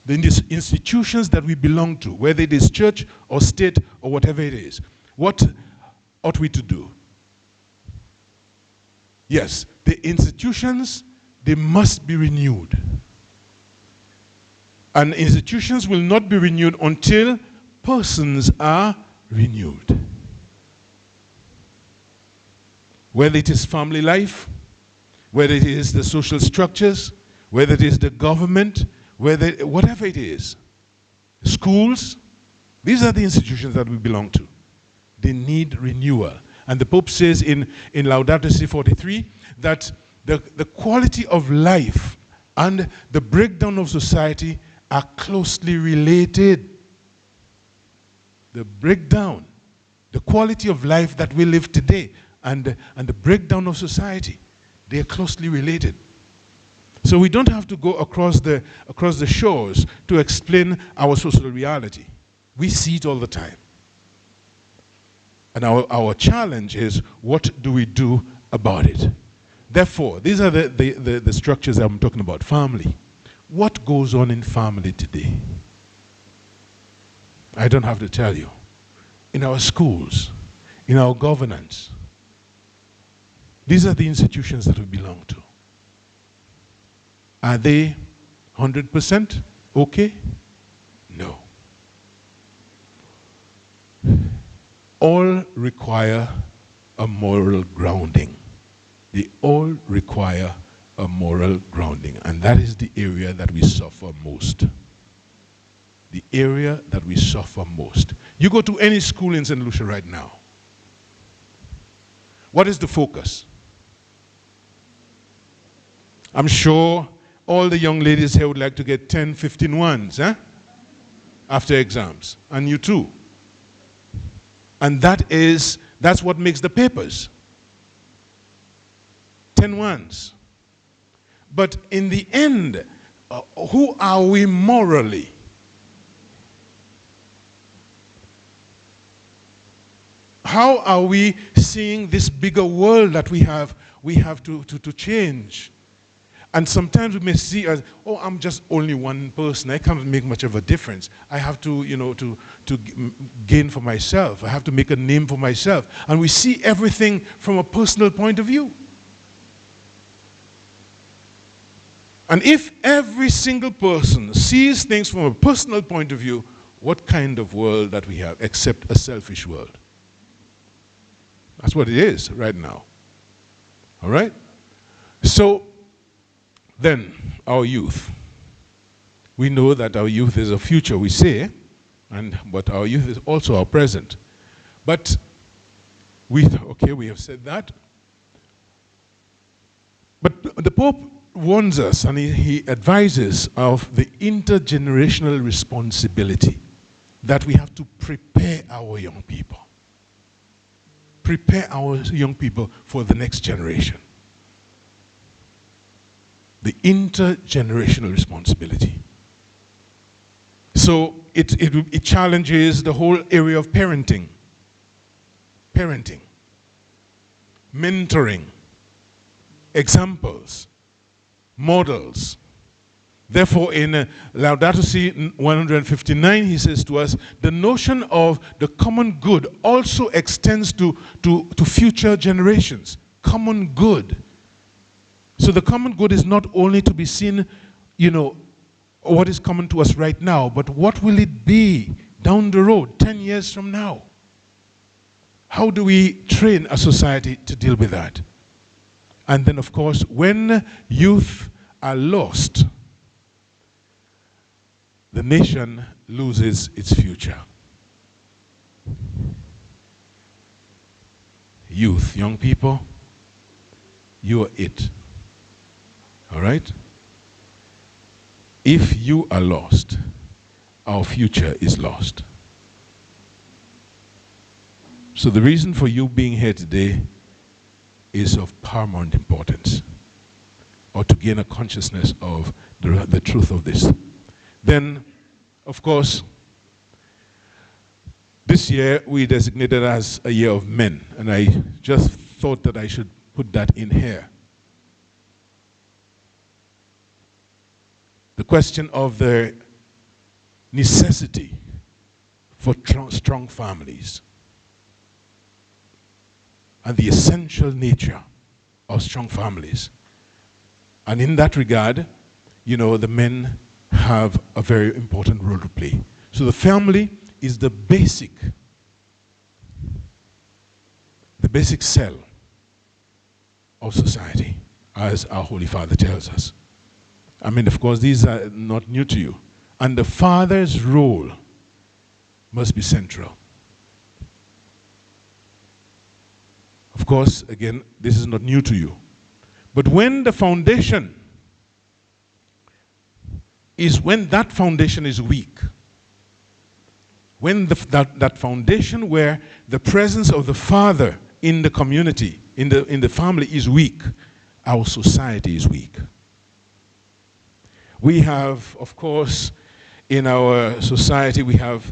The institutions that we belong to, whether it is church or state or whatever it is. What ought we to do? Yes, the institutions, they must be renewed. And institutions will not be renewed until persons are renewed. Whether it is family life, whether it is the social structures, whether it is the government, whatever it is, schools, these are the institutions that we belong to. They need renewal. And the Pope says in Laudato Si 43 that the quality of life and the breakdown of society are closely related. The breakdown, the quality of life that we live today, and the breakdown of society, they are closely related. So we don't have to go across the shores to explain our social reality. We see it all the time. And our challenge is, what do we do about it? Therefore, these are the structures I'm talking about. Family. What goes on in family today? I don't have to tell you. In our schools, in our governance, these are the institutions that we belong to. Are they 100% okay? No. All require a moral grounding. They all require a moral grounding, and that is the area that we suffer most. The area that we suffer most. You go to any school in St. Lucia right now. What is the focus? I'm sure all the young ladies here would like to get 10, 15 ones, huh? after exams, and you too. And that's what makes the papers. 10 ones. But in the end, who are we morally? How are we seeing this bigger world that we have to change? And sometimes we may see as, oh, I'm just only one person. I can't make much of a difference. I have to, to gain for myself. I have to make a name for myself. And we see everything from a personal point of view. And if every single person sees things from a personal point of view, what kind of world that we have except a selfish world? That's what it is right now. All right? So, then, our youth. We know that our youth is a future, we say, but our youth is also our present. But, we have said that. But the Pope warns us, and he advises of the intergenerational responsibility that we have to prepare our young people. Prepare our young people for the next generation. The intergenerational responsibility. So it challenges the whole area of parenting, mentoring, examples, models. Therefore, in Laudato Si 159, he says to us, the notion of the common good also extends to future generations. Common good. So the common good is not only to be seen, what is common to us right now, but what will it be down the road, 10 years from now? How do we train a society to deal with that? And then, of course, when youth are lost, the nation loses its future. Youth, young people, you are it. All right? If you are lost, our future is lost. So the reason for you being here today is of paramount importance, or to gain a consciousness of the truth of this. Then, of course, this year we designated as a year of men, and I just thought that I should put that in here. The question of the necessity for strong families and the essential nature of strong families. And in that regard, the men have a very important role to play. So the family is the basic cell of society, as our Holy Father tells us. I mean, of course, these are not new to you. And the father's role must be central. Of course, again, this is not new to you. But when the foundation when that foundation is weak, when that foundation where the presence of the father in the community, in the family is weak, our society is weak. We have, of course, in our society, we have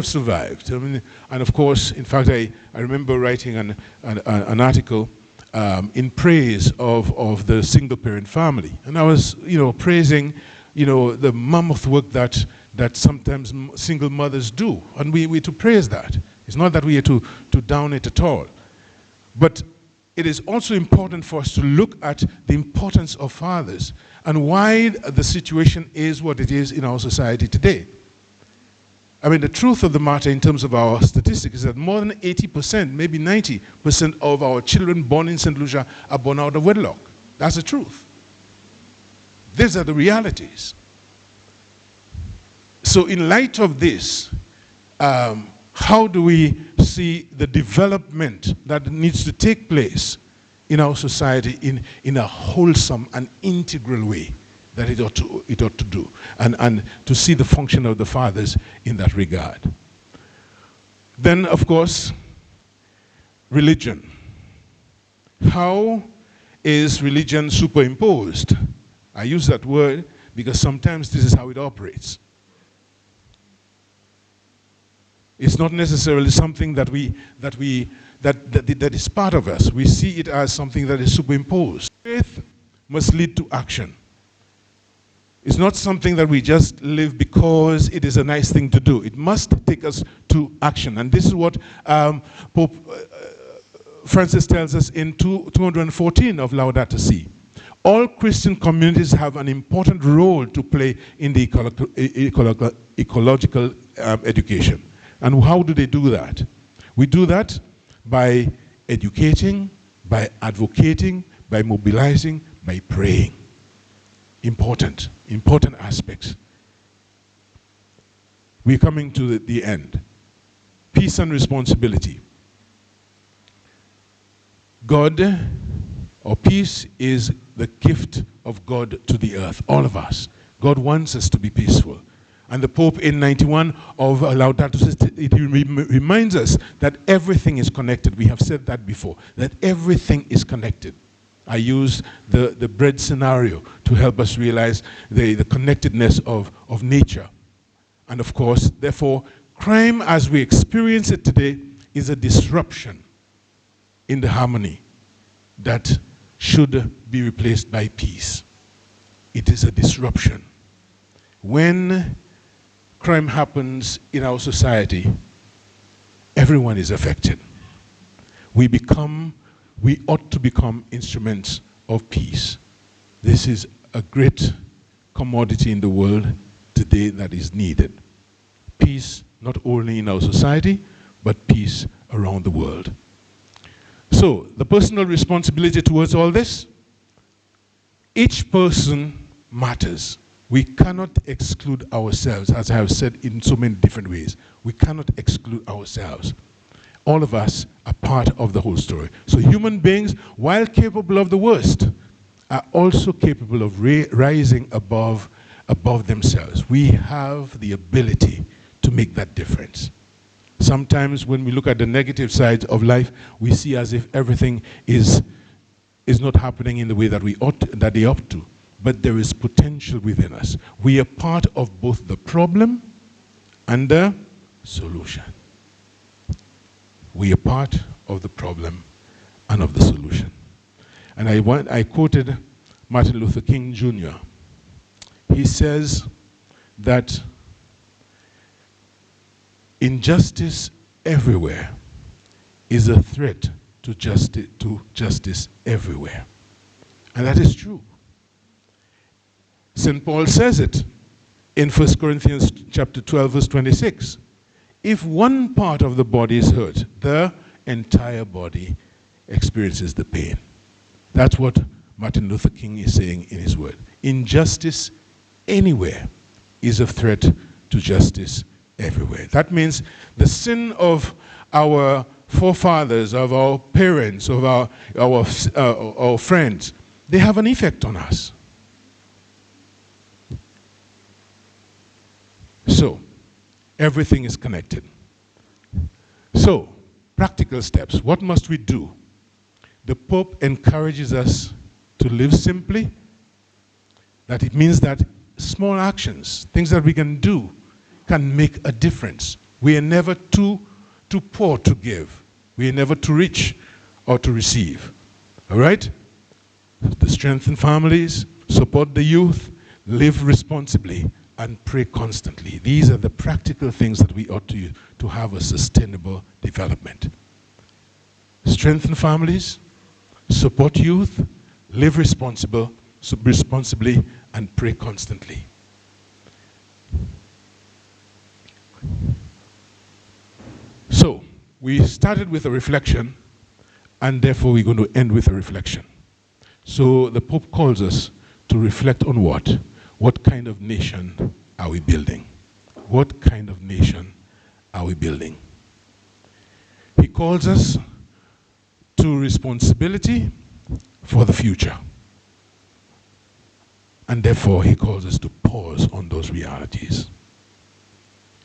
survived. And of course, in fact, I remember writing an article in praise of the single-parent family. And I was, praising, the mammoth work that sometimes single mothers do. And we to praise that. It's not that we are to down it at all. But it is also important for us to look at the importance of fathers and why the situation is what it is in our society today. I mean, the truth of the matter in terms of our statistics is that more than 80%, maybe 90% of our children born in St. Lucia are born out of wedlock. That's the truth. These are the realities. So in light of this, how do we see the development that needs to take place in our society in a wholesome and integral way? that it ought to do, and to see the function of the fathers in that regard. Then, of course, religion. How is religion superimposed? I use that word because sometimes this is how it operates. It's not necessarily something that is part of us. We see it as something that is superimposed. Faith must lead to action. It's not something that we just live because it is a nice thing to do. It must take us to action. And this is what Pope Francis tells us in 214 of Laudato Si. All Christian communities have an important role to play in the ecological education. And how do they do that? We do that by educating, by advocating, by mobilizing, by praying. Important aspects. We're coming to the end. Peace and responsibility. God, or peace, is the gift of God to the earth, all of us. God wants us to be peaceful. And the Pope in 91 of Laudato Si, it reminds us that everything is connected. We have said that before, that everything is connected. I use the bread scenario to help us realize the connectedness of nature. And of course, therefore, crime as we experience it today is a disruption in the harmony that should be replaced by peace. It is a disruption. When crime happens in our society, everyone is affected. We ought to become instruments of peace. This is a great commodity in the world today that is needed. Peace not only in our society, but peace around the world. So, the personal responsibility towards all this, each person matters. We cannot exclude ourselves, as I have said in so many different ways. We cannot exclude ourselves. All of us are part of the whole story. So human beings, while capable of the worst, are also capable of rising above themselves. We have the ability to make that difference. Sometimes when we look at the negative sides of life, we see as if everything is not happening in the way that they ought to. But there is potential within us. We are part of both the problem and the solution. We are part of the problem and of the solution. And I quoted Martin Luther King Jr. He says that injustice everywhere is a threat to justice everywhere. And that is true. St. Paul says it in 1 Corinthians chapter 12, verse 26. If one part of the body is hurt, the entire body experiences the pain. That's what Martin Luther King is saying in his word. Injustice anywhere is a threat to justice everywhere. That means the sin of our forefathers, of our parents, of our friends, they have an effect on us. So, everything is connected. So, practical steps. What must we do? The Pope encourages us to live simply. That it means that small actions, things that we can do, can make a difference. We are never too poor to give. We are never too rich or to receive. All right? To strengthen families, support the youth, live responsibly, and pray constantly. These are the practical things that we ought to have a sustainable development. Strengthen families, support youth, live responsibly, and pray constantly. So, we started with a reflection, and therefore we're going to end with a reflection. So, the Pope calls us to reflect on what? What kind of nation are we building? What kind of nation are we building? He calls us to responsibility for the future. And therefore, he calls us to pause on those realities.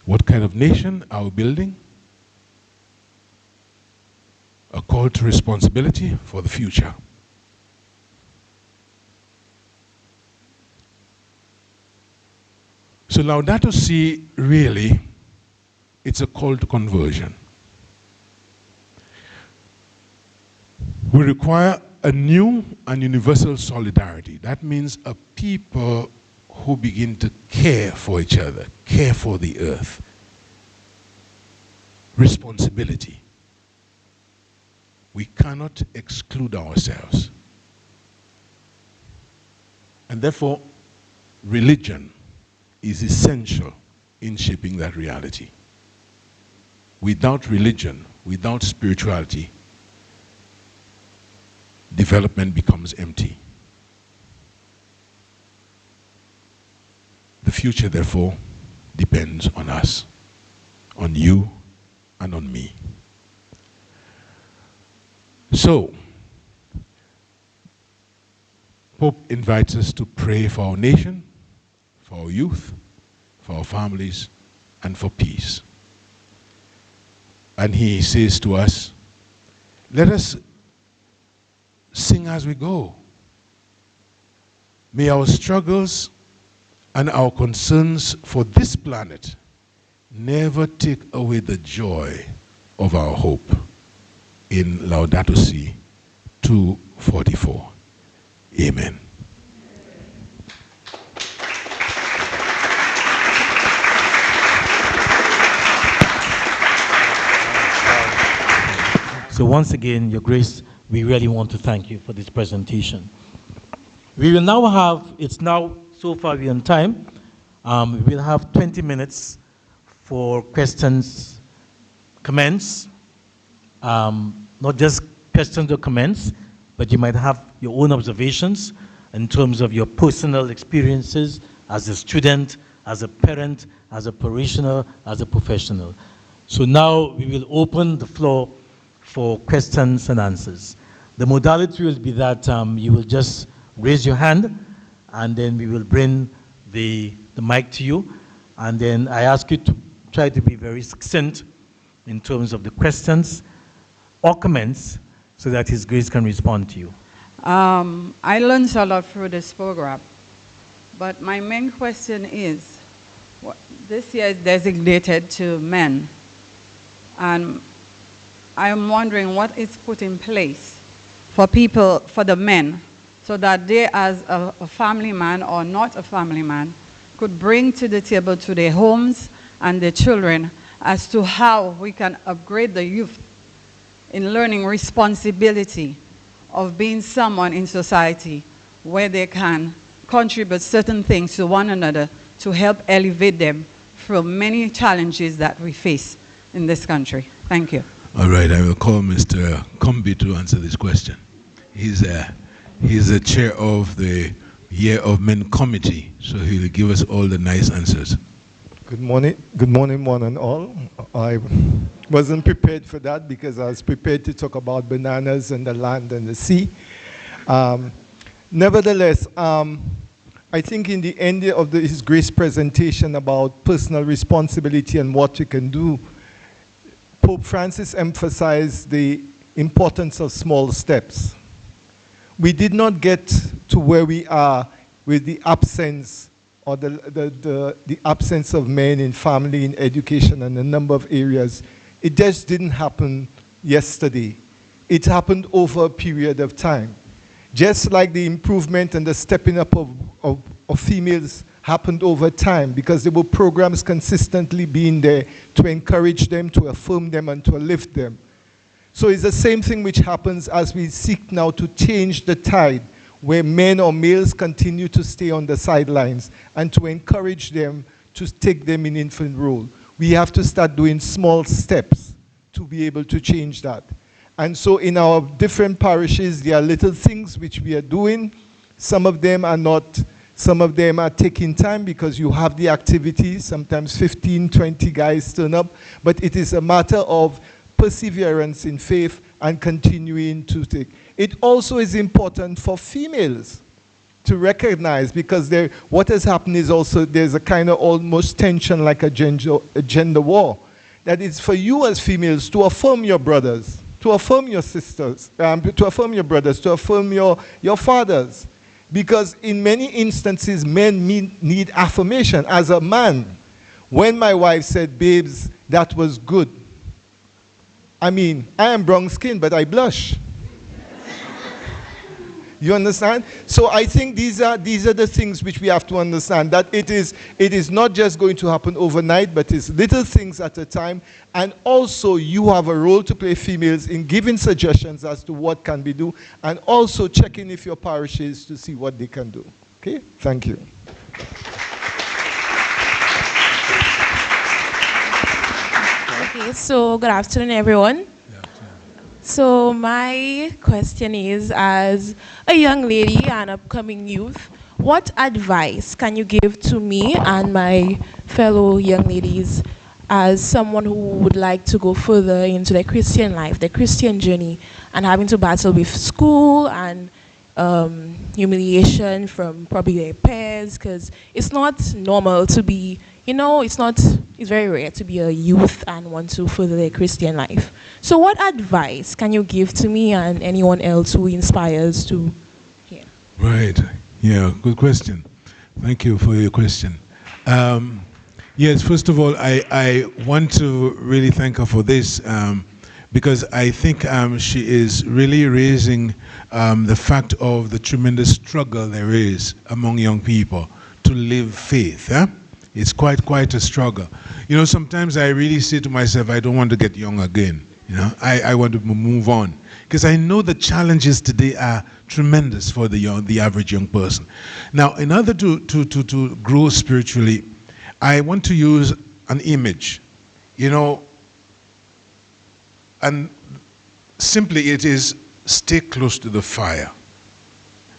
What kind of nation are we building? A call to responsibility for the future. So Laudato Si, really, it's a call to conversion. We require a new and universal solidarity. That means a people who begin to care for each other, care for the earth. Responsibility. We cannot exclude ourselves. And therefore, religion is essential in shaping that reality. Without religion, without spirituality, development becomes empty. The future, therefore, depends on us, on you, and on me. So, Pope invites us to pray for our nation, for our youth, for our families, and for peace. And he says to us, let us sing as we go. May our struggles and our concerns for this planet never take away the joy of our hope. In Laudato Si 2:44. Amen. So once again, Your Grace, we really want to thank you for this presentation. We will now have, it's now, so far we're on time, we will have 20 minutes for questions, comments, not just questions or comments, but you might have your own observations in terms of your personal experiences as a student, as a parent, as a parishioner, as a professional. So now we will open the floor for questions and answers. The modality will be that you will just raise your hand, and then we will bring the mic to you, and then I ask you to try to be very succinct in terms of the questions or comments so that His Grace can respond to you. I learned a lot through this program, but my main question is, this year is designated to men, and I'm wondering what is put in place for people, for the men, so that they as a family man or not a family man could bring to the table to their homes and their children as to how we can upgrade the youth in learning responsibility of being someone in society where they can contribute certain things to one another to help elevate them from many challenges that we face in this country. Thank you. All right, I will call Mr. Comby to answer this question. He's the chair of the Year of Men Committee, so he will give us all the nice answers. Good morning, one and all. I wasn't prepared for that because I was prepared to talk about bananas and the land and the sea. Nevertheless, I think in the end of His Grace presentation about personal responsibility and what you can do, Pope Francis emphasized the importance of small steps. We did not get to where we are with the absence or the absence of men in family, in education, and a number of areas. It just didn't happen yesterday. It happened over a period of time. Just like the improvement and the stepping up of females happened over time, because there were programs consistently being there to encourage them, to affirm them, and to lift them. So it's the same thing which happens as we seek now to change the tide, where men or males continue to stay on the sidelines, and to encourage them to take them in infant role. We have to start doing small steps to be able to change that. And so in our different parishes, there are little things which we are doing. Some of them are not, some of them are taking time because you have the activities. Sometimes 15, 20 guys turn up. But it is a matter of perseverance in faith and continuing to take. It also is important for females to recognize, because what has happened is also there's a kind of almost tension like a gender war. That it's for you as females to affirm your brothers, to affirm your sisters, to affirm your brothers, to affirm your fathers. Because in many instances, men need affirmation. As a man, when my wife said, babes, that was good. I mean, I am brown skinned, but I blush. You understand? So I think these are the things which we have to understand, that it is not just going to happen overnight, but it's little things at a time. And also you have a role to play, females, in giving suggestions as to what can be done, and also checking if your parishes to see what they can do. Okay? Thank you. Okay, so good afternoon, everyone. So my question is, as a young lady and upcoming youth, what advice can you give to me and my fellow young ladies as someone who would like to go further into the Christian life, the Christian journey, and having to battle with school and humiliation from probably their peers, because it's not normal to be, it's very rare to be a youth and want to further their Christian life. So what advice can you give to me and anyone else who inspires to hear? Right. Yeah, good question. Thank you for your question. Yes, first of all, I want to really thank her for this, because I think she is really raising the fact of the tremendous struggle there is among young people to live faith. It's quite a struggle. Sometimes I really say to myself, I don't want to get young again. I want to move on, because I know the challenges today are tremendous for the average young person. Now, in order to grow spiritually, I want to use an image, and simply it is stay close to the fire,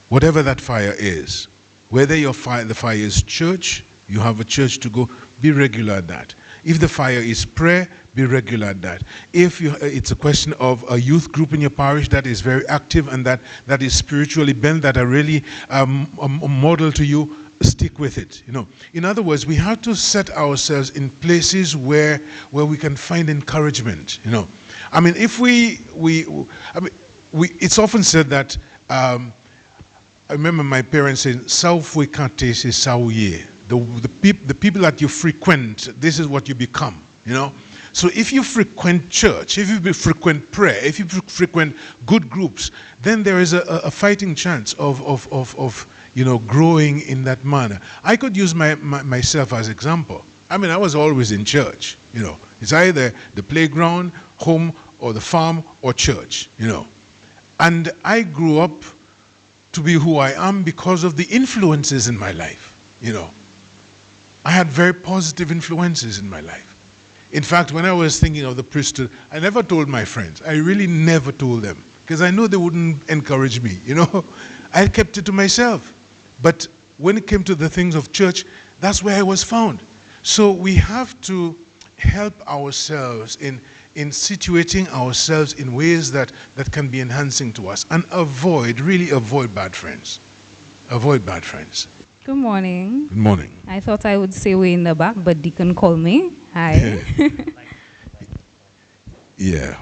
whatever that fire is. Whether the fire is church, you have a church to go, be regular at that. If the fire is prayer, be regular at that. If it's a question of a youth group in your parish that is very active and that is spiritually bent, that are really a model to you, stick with it. In other words, we have to set ourselves in places where we can find encouragement. I mean, if it's often said that. I remember my parents saying, "Saufwe kante se sauye." The people that you frequent, this is what you become. So if you frequent church, if you frequent prayer, if you frequent good groups, then there is a fighting chance of growing in that manner. I could use myself as example. I mean, I was always in church. It's either the playground, home, or the farm, or church. And I grew up to be who I am because of the influences in my life. I had very positive influences in my life. In fact, when I was thinking of the priesthood, I never told my friends. I really never told them, because I know they wouldn't encourage me. I kept it to myself. But when it came to the things of church, that's where I was found. So we have to help ourselves in situating ourselves in ways that can be enhancing to us, and really avoid bad friends. Avoid bad friends. Good morning. Good morning. I thought I would say way in the back, but Deacon called me. Hi. Yeah.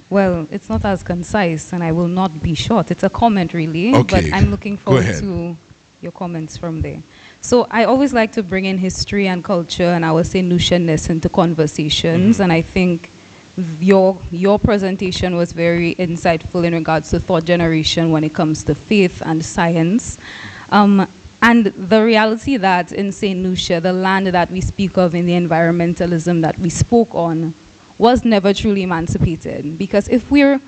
Well, it's not as concise, and I will not be short. It's a comment, really. Okay. But I'm looking forward to your comments from there. So I always like to bring in history and culture and our St. Lucianness into conversations, and I think your presentation was very insightful in regards to thought generation when it comes to faith and science. And the reality that in St. Lucia, the land that we speak of in the environmentalism that we spoke on, was never truly emancipated. Because if we're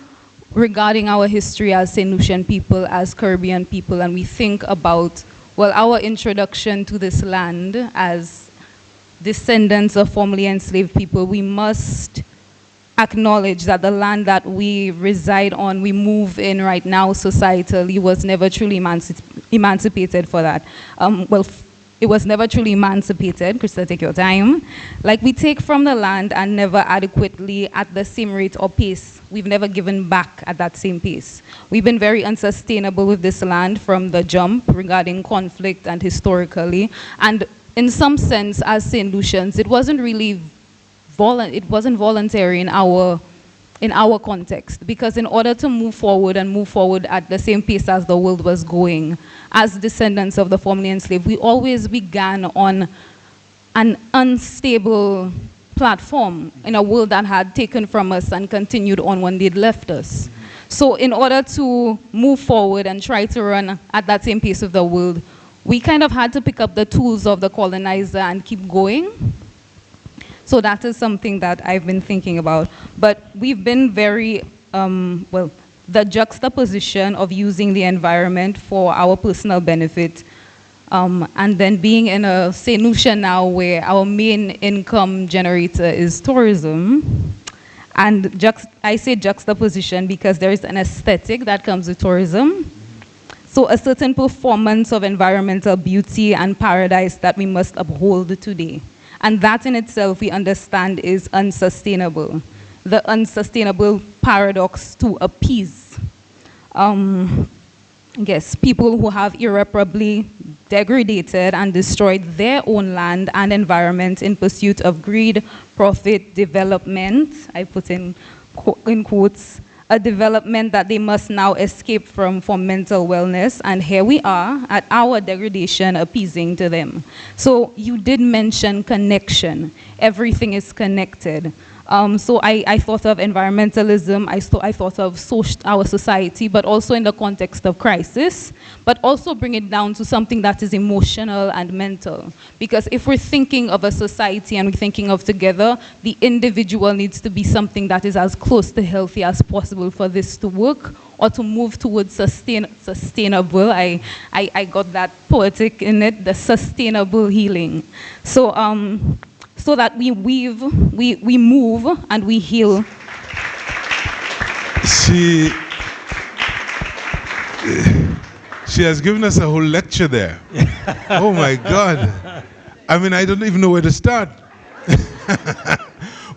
regarding our history as St. Lucian people, as Caribbean people, and we think about, our introduction to this land as descendants of formerly enslaved people, we must acknowledge that the land that we reside on, we move in right now societally, was never truly emancipated for that. it was never truly emancipated. Krista, take your time. Like, we take from the land and never adequately at the same rate or pace. We've never given back at that same pace. We've been very unsustainable with this land from the jump regarding conflict and historically. And in some sense, as St. Lucians, it wasn't really voluntary in our context, because in order to move forward at the same pace as the world was going, as descendants of the formerly enslaved, we always began on an unstable platform in a world that had taken from us and continued on when they'd left us. So in order to move forward and try to run at that same pace of the world, we kind of had to pick up the tools of the colonizer and keep going. So that is something that I've been thinking about. But we've been very, the juxtaposition of using the environment for our personal benefit, and then being in a St. Lucia now where our main income generator is tourism. And I say juxtaposition because there is an aesthetic that comes with tourism. So a certain performance of environmental beauty and paradise that we must uphold today. And that in itself we understand is unsustainable. The unsustainable paradox to appease. Yes, people who have irreparably degraded and destroyed their own land and environment in pursuit of greed, profit, development, I put in quotes, a development that they must now escape from for mental wellness, and here we are at our degradation appeasing to them. So you did mention connection. Everything is connected. So I thought of environmentalism, I thought of our society, but also in the context of crisis, but also bring it down to something that is emotional and mental. Because if we're thinking of a society and we're thinking of together, the individual needs to be something that is as close to healthy as possible for this to work or to move towards sustainable. I got that poetic in it, the sustainable healing. So that we weave, we move, and we heal. She has given us a whole lecture there. Oh my God. I mean, I don't even know where to start.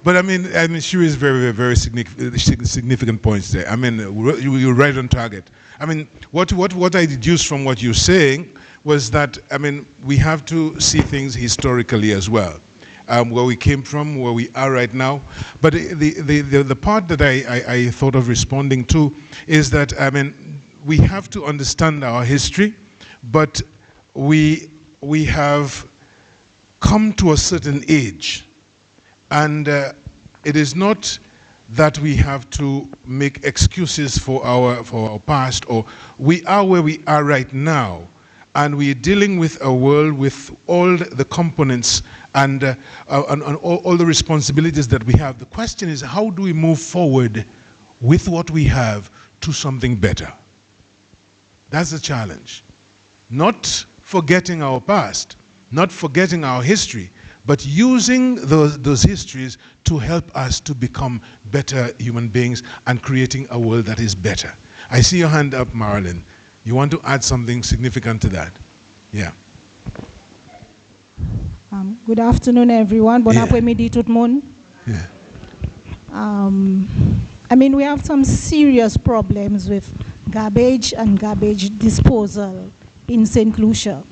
But I mean, she raised very, very significant points there. I mean, you're right on target. I mean, what I deduced from what you're saying was that, I mean, we have to see things historically as well. Where we came from, where we are right now. But the part that I thought of responding to is that, I mean, we have to understand our history, but we have come to a certain age. And it is not that we have to make excuses for our past, or we are where we are right now. And we're dealing with a world with all the components and all the responsibilities that we have. The question is, how do we move forward with what we have to something better? That's the challenge. Not forgetting our past, not forgetting our history, but using those histories to help us to become better human beings and creating a world that is better. I see your hand up, Marilyn. You want to add something significant to that? Yeah. Good afternoon, everyone. Bon après-midi, tout le monde. Yeah. I mean, we have some serious problems with garbage and garbage disposal in St. Lucia.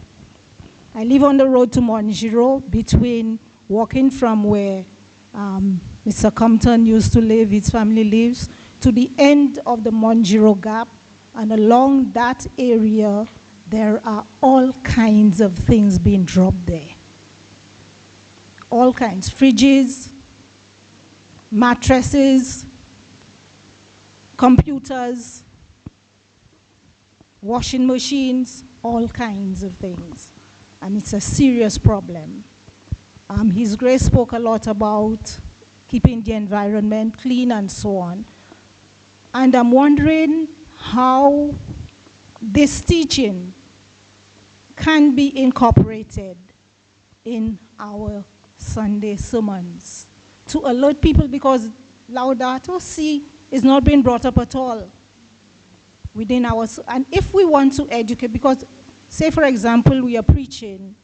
I live on the road to Monjiro, between walking from where Mr. Compton used to live, his family lives, to the end of the Monjiro Gap. And along that area, there are all kinds of things being dropped there. All kinds, fridges, mattresses, computers, washing machines, all kinds of things. And it's a serious problem. His Grace spoke a lot about keeping the environment clean and so on. And I'm wondering how this teaching can be incorporated in our Sunday sermons to alert people, because Laudato Si is not being brought up at all within our, and if we want to educate, because say for example we are preaching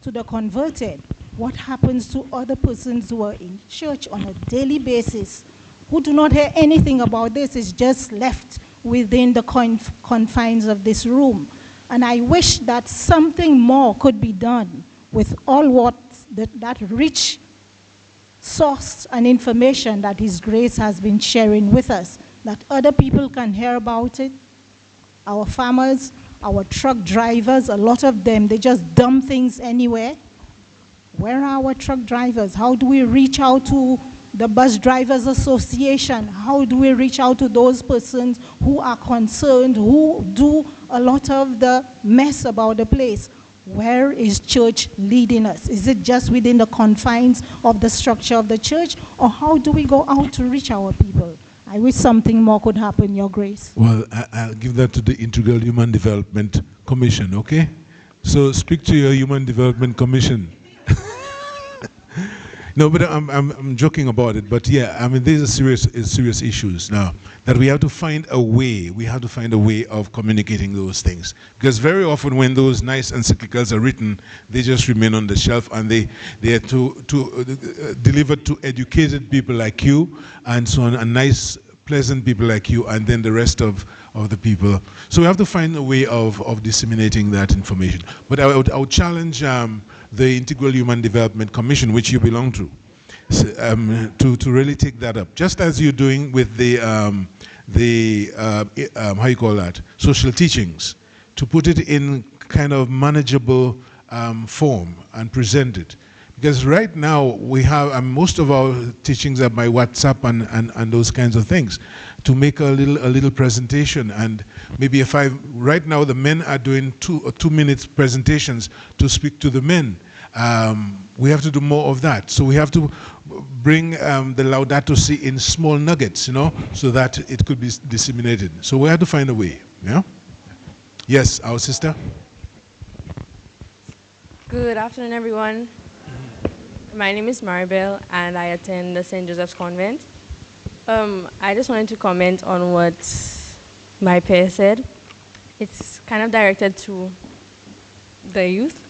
to the converted? What happens to other persons who are in church on a daily basis, who do not hear anything about this? It's just left within the confines of this room. And I wish that something more could be done with all what that rich source and information that His Grace has been sharing with us, that other people can hear about it. Our farmers, our truck drivers, a lot of them, they just dump things anywhere. Where are our truck drivers? How do we reach out to the Bus Drivers Association? How do we reach out to those persons who are concerned, who do a lot of the mess about the place? Where is church leading us? Is it just within the confines of the structure of the church? Or how do we go out to reach our people? I wish something more could happen, Your Grace. Well, I'll give that to the Integral Human Development Commission, okay? So speak to your Human Development Commission. No, but I'm joking about it. But yeah, I mean, these are serious issues now that we have to find a way. We have to find a way of communicating those things, because very often when those nice encyclicals are written, they just remain on the shelf, and they are delivered to educated people like you, and so on, and nice, pleasant people like you, and then the rest of the people. So we have to find a way of disseminating that information. But I would challenge the Integral Human Development Commission, which you belong to really take that up, just as you're doing with the how you call that, social teachings, to put it in kind of manageable form and present it. Because right now we have most of our teachings are by WhatsApp and those kinds of things. To make a little presentation, and maybe right now the men are doing 2 minutes presentations to speak to the men. We have to do more of that. So we have to bring the Laudato Si in small nuggets, so that it could be disseminated. So we have to find a way. Yeah. Yes, our sister. Good afternoon, everyone. My name is Maribel, and I attend the St. Joseph's Convent. I just wanted to comment on what my peer said. It's kind of directed to the youth.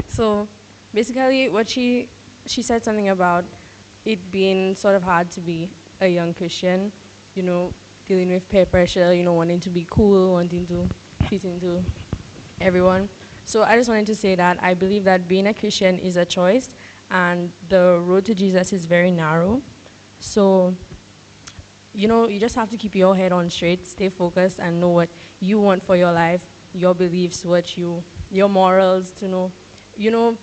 So basically what she said something about it being sort of hard to be a young Christian, dealing with peer pressure, wanting to be cool, wanting to fit into everyone. So I just wanted to say that I believe that being a Christian is a choice, and the road to Jesus is very narrow. So, you just have to keep your head on straight, stay focused, and know what you want for your life, your beliefs, your morals, to know,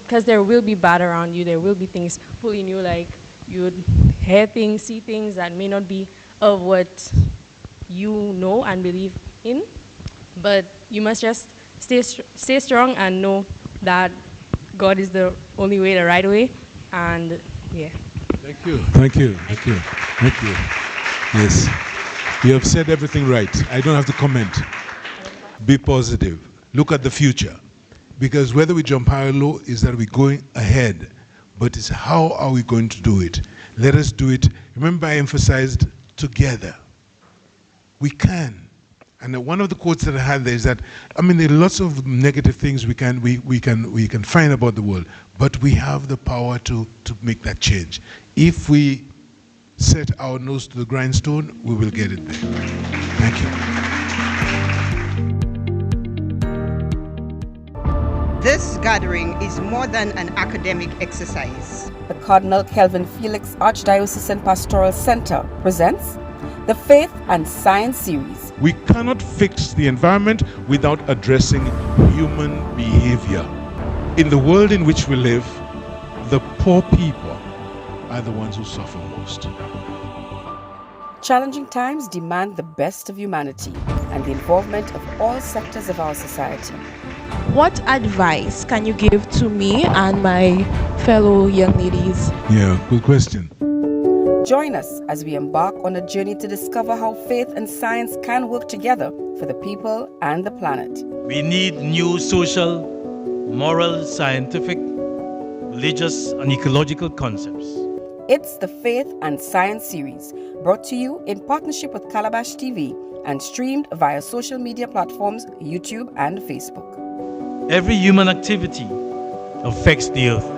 because there will be bad around you, there will be things pulling you, like you would hear things, see things that may not be of what you know and believe in, but you must just stay strong and know that God is the only way, the right way, and yeah. Thank you. Yes, you have said everything right. I don't have to comment. Be positive. Look at the future, because whether we jump high or low is that we're going ahead, but it's how are we going to do it? Let us do it. Remember, I emphasized together. We can. And one of the quotes that I had there is that, there are lots of negative things we can find about the world, but we have the power to make that change. If we set our nose to the grindstone, we will get it there. Thank you. This gathering is more than an academic exercise. The Cardinal Kelvin Felix Archdiocesan Pastoral Center presents the Faith and Science series. We cannot fix the environment without addressing human behavior. In the world in which we live, the poor people are the ones who suffer most. Challenging times demand the best of humanity and the involvement of all sectors of our society. What advice can you give to me and my fellow young ladies? Yeah, good question. Join us as we embark on a journey to discover how faith and science can work together for the people and the planet. We need new social, moral, scientific, religious, and ecological concepts. It's the Faith and Science series, brought to you in partnership with Calabash TV and streamed via social media platforms YouTube and Facebook. Every human activity affects the earth.